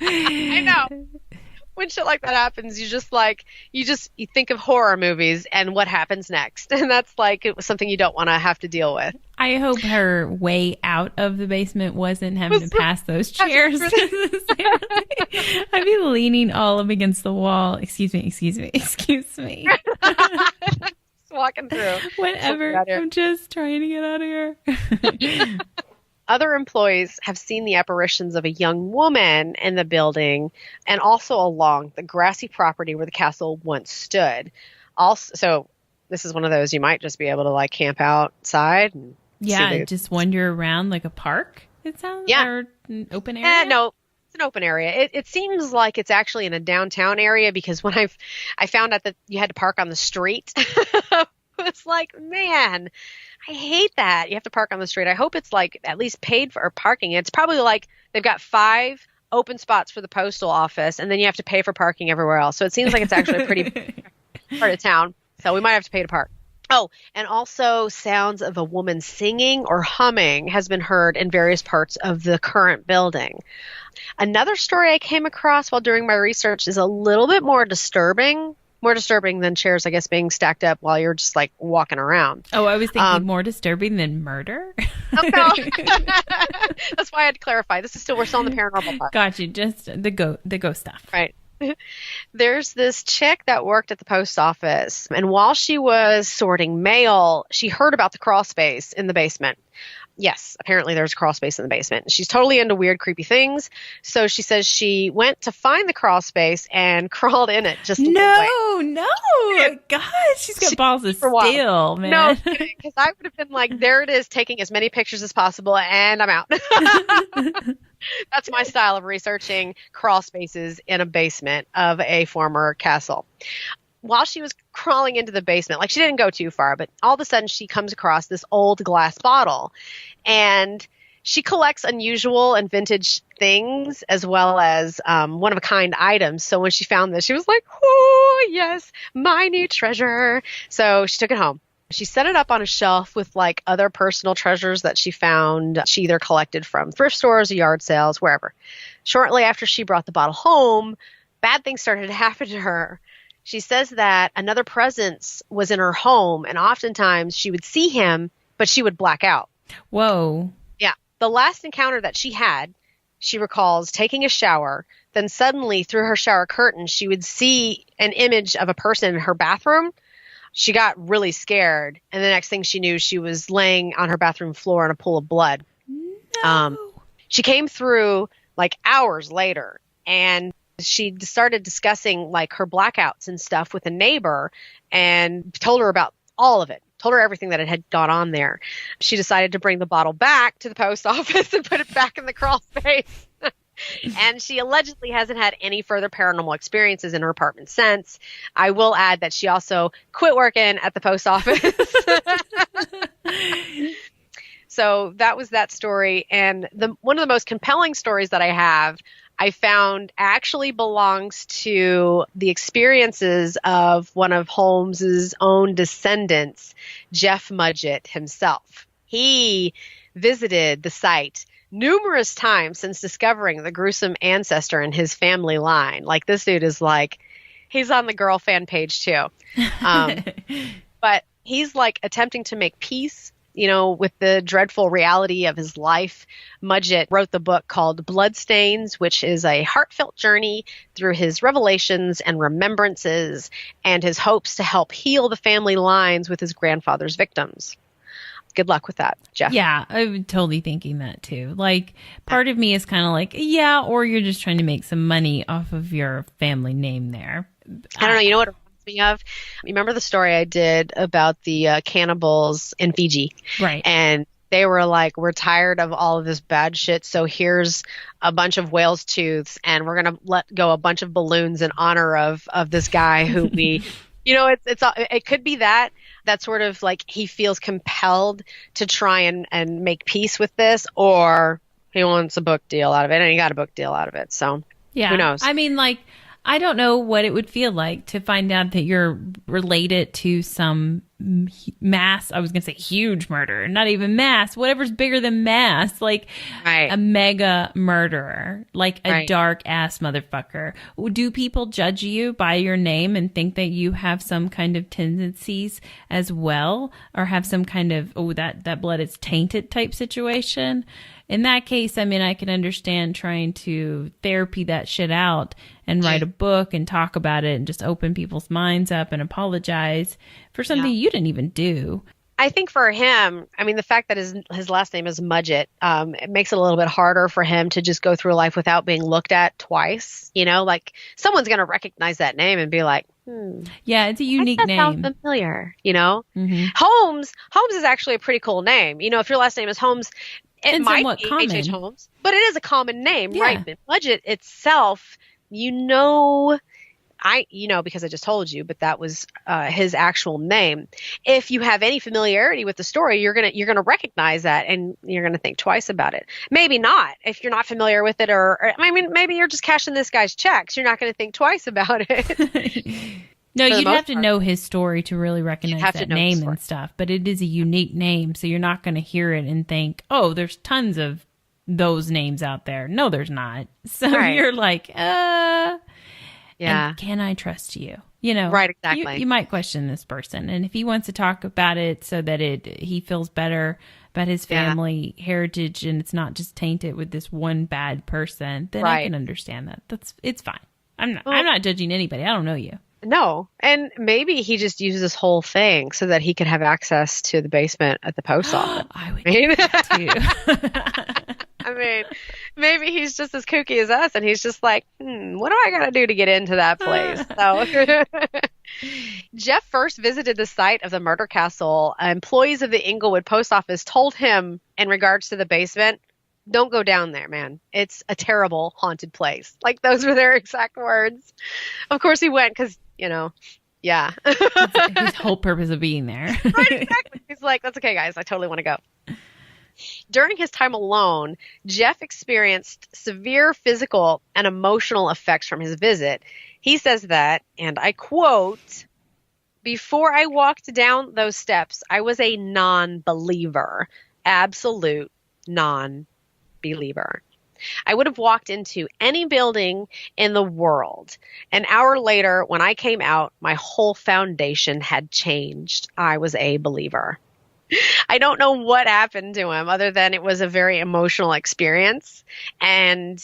I know. when shit like that happens, you think of horror movies and what happens next. And that's like, it was something you don't want to have to deal with. I hope her way out of the basement wasn't having to pass those chairs. I'd be leaning all up against the wall. Excuse me. Walking through. Whatever. I'm just trying to get out of here. Other employees have seen the apparitions of a young woman in the building and also along the grassy property where the castle once stood. Also, so this is one of those you might just be able to like camp outside. And just wander around like a park, it sounds? Yeah. Or an open area? No, it's an open area. It seems like it's actually in a downtown area because when I found out that you had to park on the street, it's like, man, I hate that. You have to park on the street. I hope it's like at least paid for parking. It's probably like they've got 5 open spots for the postal office and then you have to pay for parking everywhere else. So it seems like it's actually a pretty big part of town. So we might have to pay to park. Oh, and also sounds of a woman singing or humming has been heard in various parts of the current building. Another story I came across while doing my research is a little bit more disturbing than chairs, I guess, being stacked up while you're just like walking around. Oh, I was thinking more disturbing than murder. Oh, no. That's why I had to clarify. We're still on the paranormal part. Gotcha. Just the ghost stuff. Right. There's this chick that worked at the post office, and while she was sorting mail, she heard about the crawl space in the basement. Yes, apparently there's a crawl space in the basement. She's totally into weird, creepy things. So she says she went to find the crawl space and crawled in it just a little way. No. God, she's got balls of steel, man. No, because I would have been like, there it is, taking as many pictures as possible, and I'm out. That's my style of researching crawl spaces in a basement of a former castle. While she was crawling into the basement, like she didn't go too far, but all of a sudden she comes across this old glass bottle, and she collects unusual and vintage things as well as one-of-a-kind items. So when she found this, she was like, oh, yes, my new treasure. So she took it home. She set it up on a shelf with like other personal treasures that she found. She either collected from thrift stores or yard sales, wherever. Shortly after she brought the bottle home, bad things started to happen to her. She says that another presence was in her home, and oftentimes she would see him, but she would black out. Whoa. Yeah. The last encounter that she had, she recalls taking a shower. Then suddenly, through her shower curtain, she would see an image of a person in her bathroom. She got really scared, and the next thing she knew, she was laying on her bathroom floor in a pool of blood. No. She came through like hours later, and she started discussing like her blackouts and stuff with a neighbor and told her about all of it, told her everything that had gone on there. She decided to bring the bottle back to the post office and put it back in the crawl space. And she allegedly hasn't had any further paranormal experiences in her apartment since. I will add that she also quit working at the post office. So that was that story. And one of the most compelling stories that I have, I found actually belongs to the experiences of one of Holmes's own descendants, Jeff Mudgett himself. He visited the site numerous times since discovering the gruesome ancestor in his family line. Like, this dude is like, he's on the girl fan page too. But he's like attempting to make peace, you know, with the dreadful reality of his life. Mudgett wrote the book called Bloodstains, which is a heartfelt journey through his revelations and remembrances and his hopes to help heal the family lines with his grandfather's victims. Good luck with that, Jeff. Yeah, I'm totally thinking that too. Like, part of me is kind of like, yeah, or you're just trying to make some money off of your family name there. I don't know. You know what it reminds me of? You remember the story I did about the cannibals in Fiji? Right. And they were like, we're tired of all of this bad shit, so here's a bunch of whale's tooths, and we're going to let go a bunch of balloons in honor of this guy who we... You know, it could be that sort of like he feels compelled to try and make peace with this, or he wants a book deal out of it, and he got a book deal out of it. So yeah, who knows? I mean, like, I don't know what it would feel like to find out that you're related to some mass, I was going to say huge murder, not even mass, whatever's bigger than mass, like a mega murderer, like a dark ass motherfucker. Do people judge you by your name and think that you have some kind of tendencies as well, or have some kind of, that blood is tainted type situation? In that case, I mean, I can understand trying to therapy that shit out and write a book and talk about it and just open people's minds up and apologize for something you didn't even do. I think for him, I mean, the fact that his last name is Mudgett, it makes it a little bit harder for him to just go through life without being looked at twice. You know, like someone's going to recognize that name and be like, yeah, it's a unique name. Sounds familiar, you know? Mm-hmm. Holmes is actually a pretty cool name. You know, if your last name is Holmes, it might be HH Holmes, but it is a common name, right? But Mudgett itself, because I just told you, but that was his actual name. If you have any familiarity with the story, you're gonna recognize that, and you're gonna think twice about it. Maybe not if you're not familiar with it, or I mean, maybe you're just cashing this guy's checks. You're not gonna think twice about it. No, you'd have to know his story to really recognize that name and stuff. But it is a unique name, so you're not going to hear it and think, oh, there's tons of those names out there. No, there's not. So you're like, and can I trust you? You know, right? Exactly. You might question this person, and if he wants to talk about it so that he feels better about his family heritage, and it's not just tainted with this one bad person, then I can understand that. It's fine. I'm not judging anybody. I don't know you. No. And maybe he just used this whole thing so that he could have access to the basement at the post office. I would do that too. I mean, maybe he's just as kooky as us, and he's just like, what do I got to do to get into that place? So Jeff first visited the site of the murder castle. Employees of the Inglewood post office told him in regards to the basement, don't go down there, man. It's a terrible haunted place. Like, those were their exact words. Of course he went because, his whole purpose of being there. Right, exactly. He's like, that's okay, guys. I totally want to go. During his time alone, Jeff experienced severe physical and emotional effects from his visit. He says that, and I quote, "Before I walked down those steps, I was a non-believer. Absolute non-believer. I would have walked into any building in the world. An hour later, when I came out, my whole foundation had changed. I was a believer." I don't know what happened to him other than it was a very emotional experience, and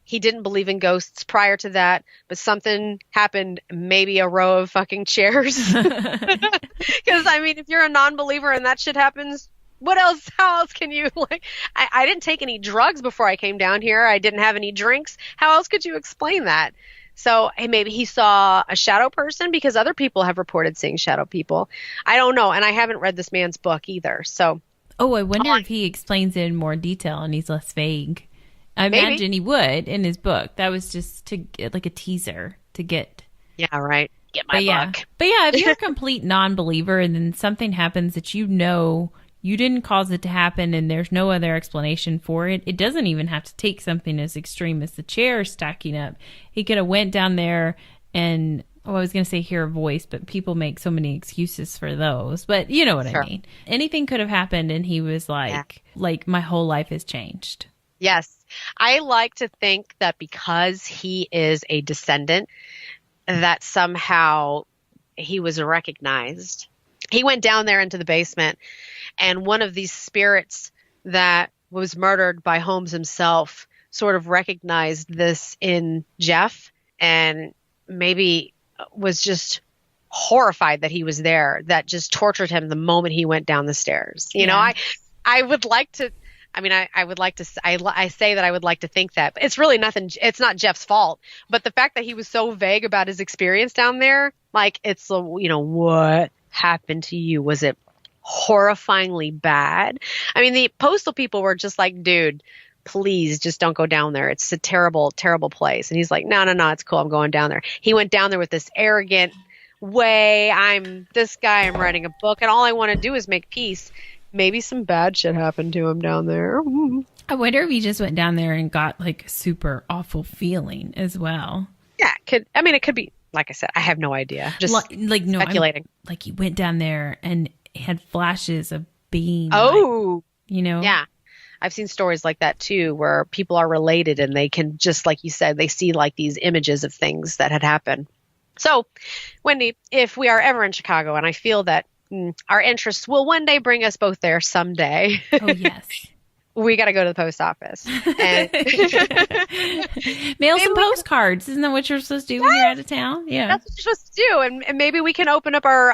he didn't believe in ghosts prior to that, but something happened, maybe a row of fucking chairs. Because, I mean, if you're a non-believer and that shit happens, what else? How else can you, like, I didn't take any drugs before I came down here. I didn't have any drinks. How else could you explain that? So maybe he saw a shadow person, because other people have reported seeing shadow people. I don't know. And I haven't read this man's book either. So. Oh, I wonder if he explains it in more detail and he's less vague. I imagine he would in his book. That was just to get like a teaser to get. Yeah, right. Get my book. But yeah, if you're a complete non-believer and then something happens that you know you didn't cause it to happen and there's no other explanation for it, it doesn't even have to take something as extreme as the chair stacking up. He could have went down there and, I was going to say hear a voice, but people make so many excuses for those. But you know what I mean. Anything could have happened and he was like, my whole life has changed. Yes. I like to think that because he is a descendant, that somehow he was recognized. He went down there into the basement, and one of these spirits that was murdered by Holmes himself sort of recognized this in Jeff, and maybe was just horrified that he was there. That just tortured him the moment he went down the stairs. You know, I would like to. I mean, I would like to. I say that I would like to think that, but it's really nothing. It's not Jeff's fault. But the fact that he was so vague about his experience down there, like, it's what happened to you? Was it horrifyingly bad? I mean, the postal people were just like, dude, please just don't go down there. It's a terrible, terrible place. And he's like, no, it's cool. I'm going down there. He went down there with this arrogant way. I'm this guy. I'm writing a book, and all I want to do is make peace. Maybe some bad shit happened to him down there. I wonder if he just went down there and got like a super awful feeling as well. Yeah, it could be. like I said, I have no idea. Just like no, speculating. Like he went down there and had flashes of being. Oh, like, you know. Yeah. I've seen stories like that too, where people are related and they can just, like you said, they see like these images of things that had happened. So, Wendy, if we are ever in Chicago, and I feel that our interests will one day bring us both there someday. Oh, yes. We got to go to the post office. And mail some postcards. Isn't that what you're supposed to do when you're out of town? Yeah. That's what you're supposed to do. And maybe we can open up our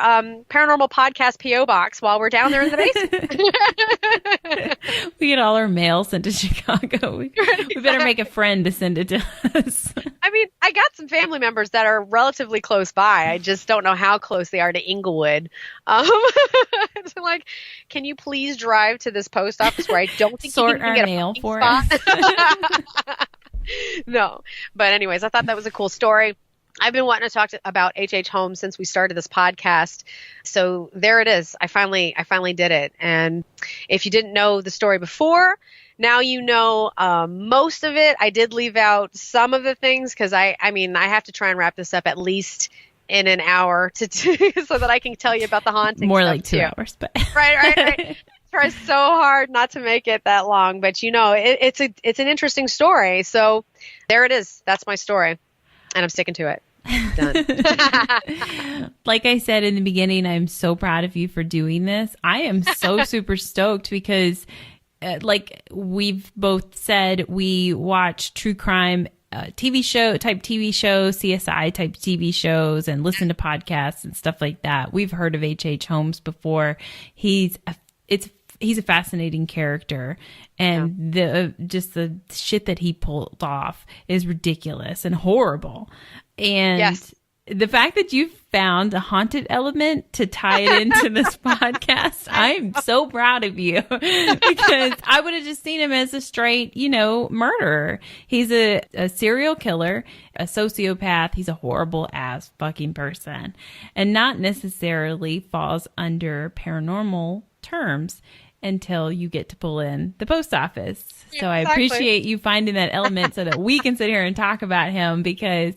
Paranormal Podcast P.O. box while we're down there in the basement. We get all our mail sent to Chicago. We better make a friend to send it to us. I mean, I got some family members that are relatively close by. I just don't know how close they are to Inglewood. So like, can you please drive to this post office where I don't think sort you can our get mail a for spot? us? No. But anyways, I thought that was a cool story. I've been wanting to talk about HH Holmes since we started this podcast. So there it is. I finally did it. And if you didn't know the story before, now you know most of it. I did leave out some of the things because I have to try and wrap this up at least in an hour so that I can tell you about the haunting. More like 2 too. hours, but right. Try so hard not to make it that long, but it's an interesting story. So there it is. That's my story, and I'm sticking to it. Done. Like I said in the beginning, I'm so proud of you for doing this. I am so super stoked because, like we've both said, we watch true crime TV shows, CSI type TV shows, and listen to podcasts and stuff like that. We've heard of HH Holmes before. He's a fascinating character, and the shit that he pulled off is ridiculous and horrible. And the fact that you found a haunted element to tie it into this podcast, I'm so proud of you, because I would have just seen him as a straight, murderer. He's a serial killer, a sociopath. He's a horrible ass fucking person, and not necessarily falls under paranormal terms until you get to pull in the post office. So I appreciate you finding that element so that we can sit here and talk about him, because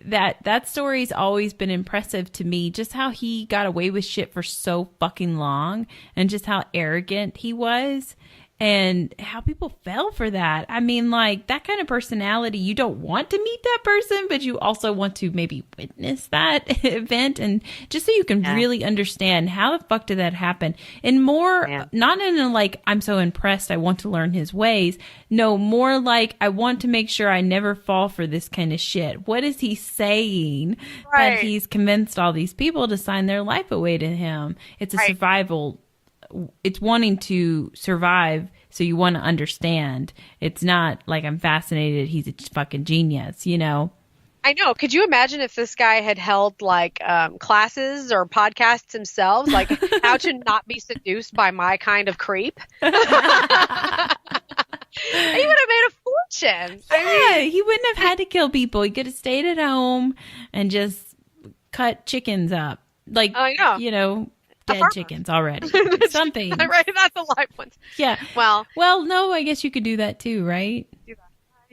that story's always been impressive to me, just how he got away with shit for so fucking long, and just how arrogant he was, and how people fell for that. I mean, like, that kind of personality, you don't want to meet that person, but you also want to maybe witness that event, and just so you can really understand how the fuck did that happen. And more, not in a like, I'm so impressed, I want to learn his ways. No, more like, I want to make sure I never fall for this kind of shit. What is he saying that he's convinced all these people to sign their life away to him? It's a survival. It's wanting to survive, so you want to understand. It's not like I'm fascinated, he's a fucking genius, I know. Could you imagine if this guy had held like classes or podcasts himself, like how to not be seduced by my kind of creep? He would have made a fortune. He wouldn't have had to kill people. He could have stayed at home and just cut chickens up. Like, dead chickens already. Something. Right, not the live ones. Yeah. Well, no, I guess you could do that too, right?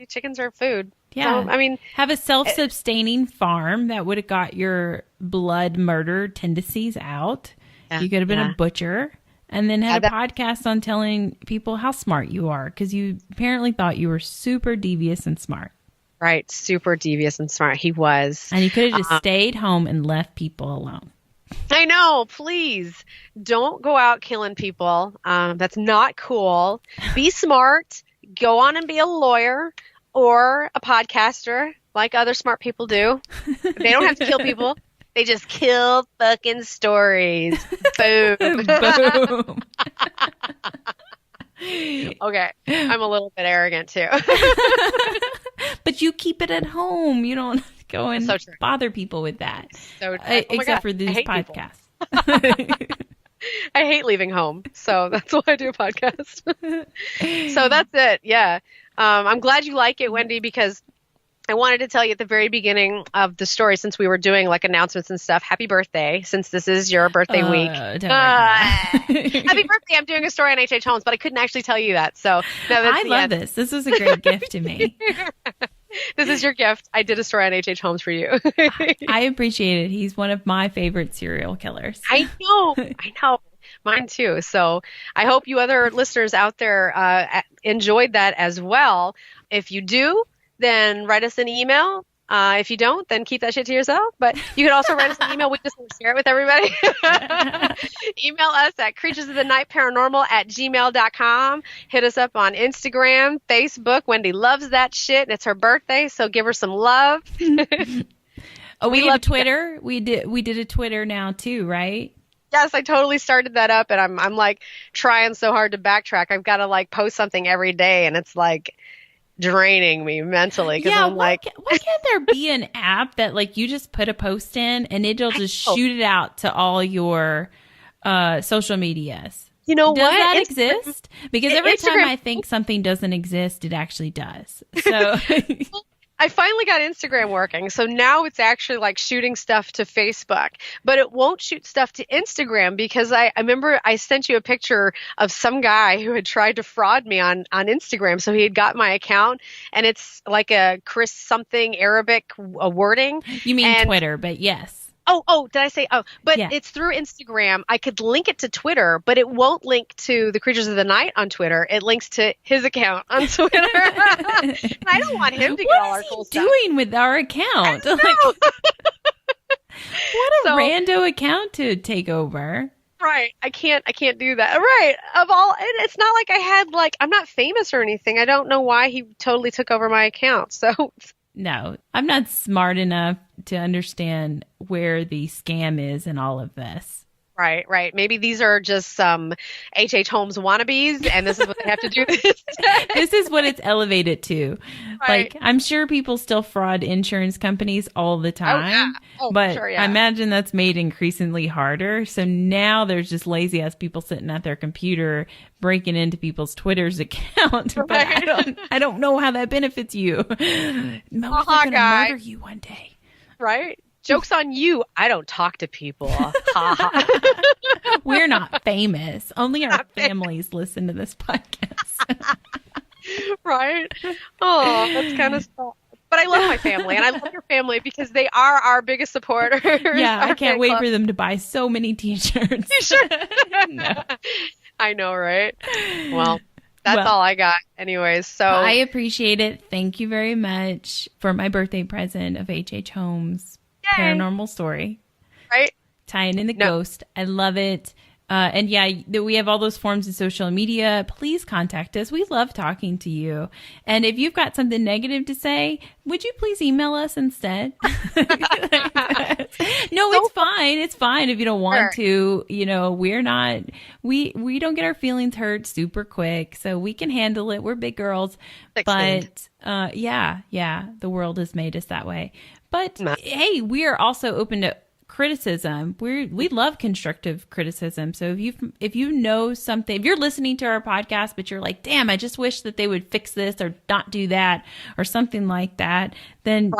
Chickens are food. Yeah. So, have a self-sustaining farm that would have got your blood murder tendencies out. Yeah, you could have been a butcher, and then had a podcast on telling people how smart you are, because you apparently thought you were super devious and smart. Right. Super devious and smart. He was. And you could have just stayed home and left people alone. I know. Please don't go out killing people. That's not cool. Be smart. Go on and be a lawyer or a podcaster like other smart people do. They don't have to kill people. They just kill fucking stories. Boom. Boom. Okay. I'm a little bit arrogant too. But you keep it at home. You don't go and bother people with that. Except for these podcasts. I hate leaving home, so that's why I do a podcast. So that's it. Yeah. I'm glad you like it, Wendy, because I wanted to tell you at the very beginning of the story, since we were doing like announcements and stuff, happy birthday, since this is your birthday week. Happy birthday. I'm doing a story on HH Holmes, but I couldn't actually tell you that. So I love this. This was a great gift to me. This is your gift. I did a story on HH Holmes for you. I appreciate it. He's one of my favorite serial killers. I know. Mine too. So I hope you other listeners out there enjoyed that as well. If you do, then write us an email. If you don't, then keep that shit to yourself. But you can also write us an email. We just want to share it with everybody. Email us at creaturesofthenightparanormal@gmail.com. Hit us up on Instagram, Facebook. Wendy loves that shit. And it's her birthday, so give her some love. Oh, we love Twitter. We did a Twitter now too, right? Yes, I totally started that up, and I'm like trying so hard to backtrack. I've got to like post something every day, and it's like draining me mentally. Yeah, why can't there be an app that like you just put a post in and it'll just shoot it out to all your social medias? You know Does what? that exist? Because every time I think something doesn't exist, it actually does. So I finally got Instagram working. So now it's actually like shooting stuff to Facebook, but it won't shoot stuff to Instagram because I remember I sent you a picture of some guy who had tried to fraud me on Instagram. So he had got my account and it's like a Chris something Arabic wording. You mean Twitter, but yes. Oh, did I say? Oh, but yeah. It's through Instagram. I could link it to Twitter, but it won't link to the Creatures of the Night on Twitter. It links to his account on Twitter. I don't want him to get all our cool stuff. What is he doing with our account? What a rando account to take over. Right. I can't do that. Right. It's not like I had I'm not famous or anything. I don't know why he totally took over my account. So no, I'm not smart enough to understand where the scam is in all of this. Right. Maybe these are just some HH Holmes wannabes, and this is what they have to do. This is what it's elevated to. Right. Like, I'm sure people still fraud insurance companies all the time, but sure, yeah. I imagine that's made increasingly harder. So now there's just lazy ass people sitting at their computer breaking into people's Twitter's account. But I don't know how that benefits you. They're gonna murder you one day. Right. Joke's on you. I don't talk to people. We're not famous. Only our families listen to this podcast. Right? Oh, that's kind of sad. But I love my family, and I love your family because they are our biggest supporters. Yeah, I can't wait for them to buy so many t-shirts. Sure. No. I know, right? Well, that's all I got anyways. So I appreciate it. Thank you very much for my birthday present of HH Holmes. Yay. Paranormal story. Right? Tying in the ghost. I love it. And yeah, we have all those forms in social media. Please contact us. We love talking to you. And if you've got something negative to say, would you please email us instead? No, it's fine. It's fine if you don't want to. You know, we don't get our feelings hurt super quick, so we can handle it. We're big girls. But yeah, the world has made us that way. But hey, we are also open to criticism. We love constructive criticism. So if you know something, if you're listening to our podcast, but you're like, damn, I just wish that they would fix this or not do that or something like that, then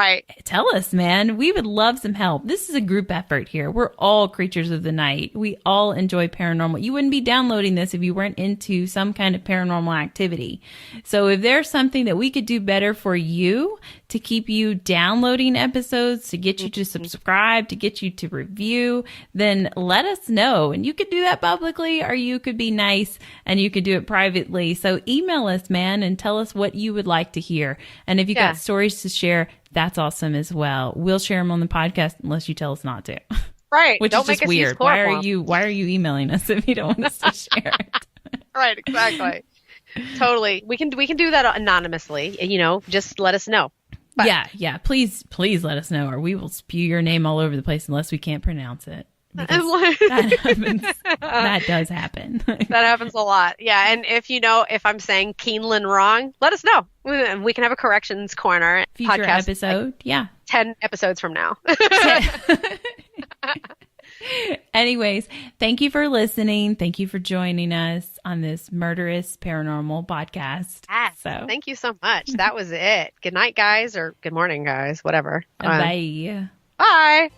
tell us, man. We would love some help. This is a group effort here. We're all creatures of the night. We all enjoy paranormal. You wouldn't be downloading this if you weren't into some kind of paranormal activity. So if there's something that we could do better for you to keep you downloading episodes, to get you to subscribe, to get you to review, then let us know. And you could do that publicly, or you could be nice and you could do it privately. So email us, man, and tell us what you would like to hear. And if you got stories to share, that's awesome as well. We'll share them on the podcast unless you tell us not to. Right. Which don't is just weird. Why are you emailing us if you don't want us to share it? Right, exactly. Totally. We can do that anonymously, just let us know. But yeah. Please let us know, or we will spew your name all over the place unless we can't pronounce it. That happens. That does happen. That happens a lot. Yeah, and if I'm saying Keeneland wrong, let us know. We can have a corrections corner future podcast episode. 10 episodes from now. Anyways, thank you for listening. Thank you for joining us on this murderous paranormal podcast. So thank you so much. That was it. Good night, guys, or good morning, guys, whatever. Bye. Bye.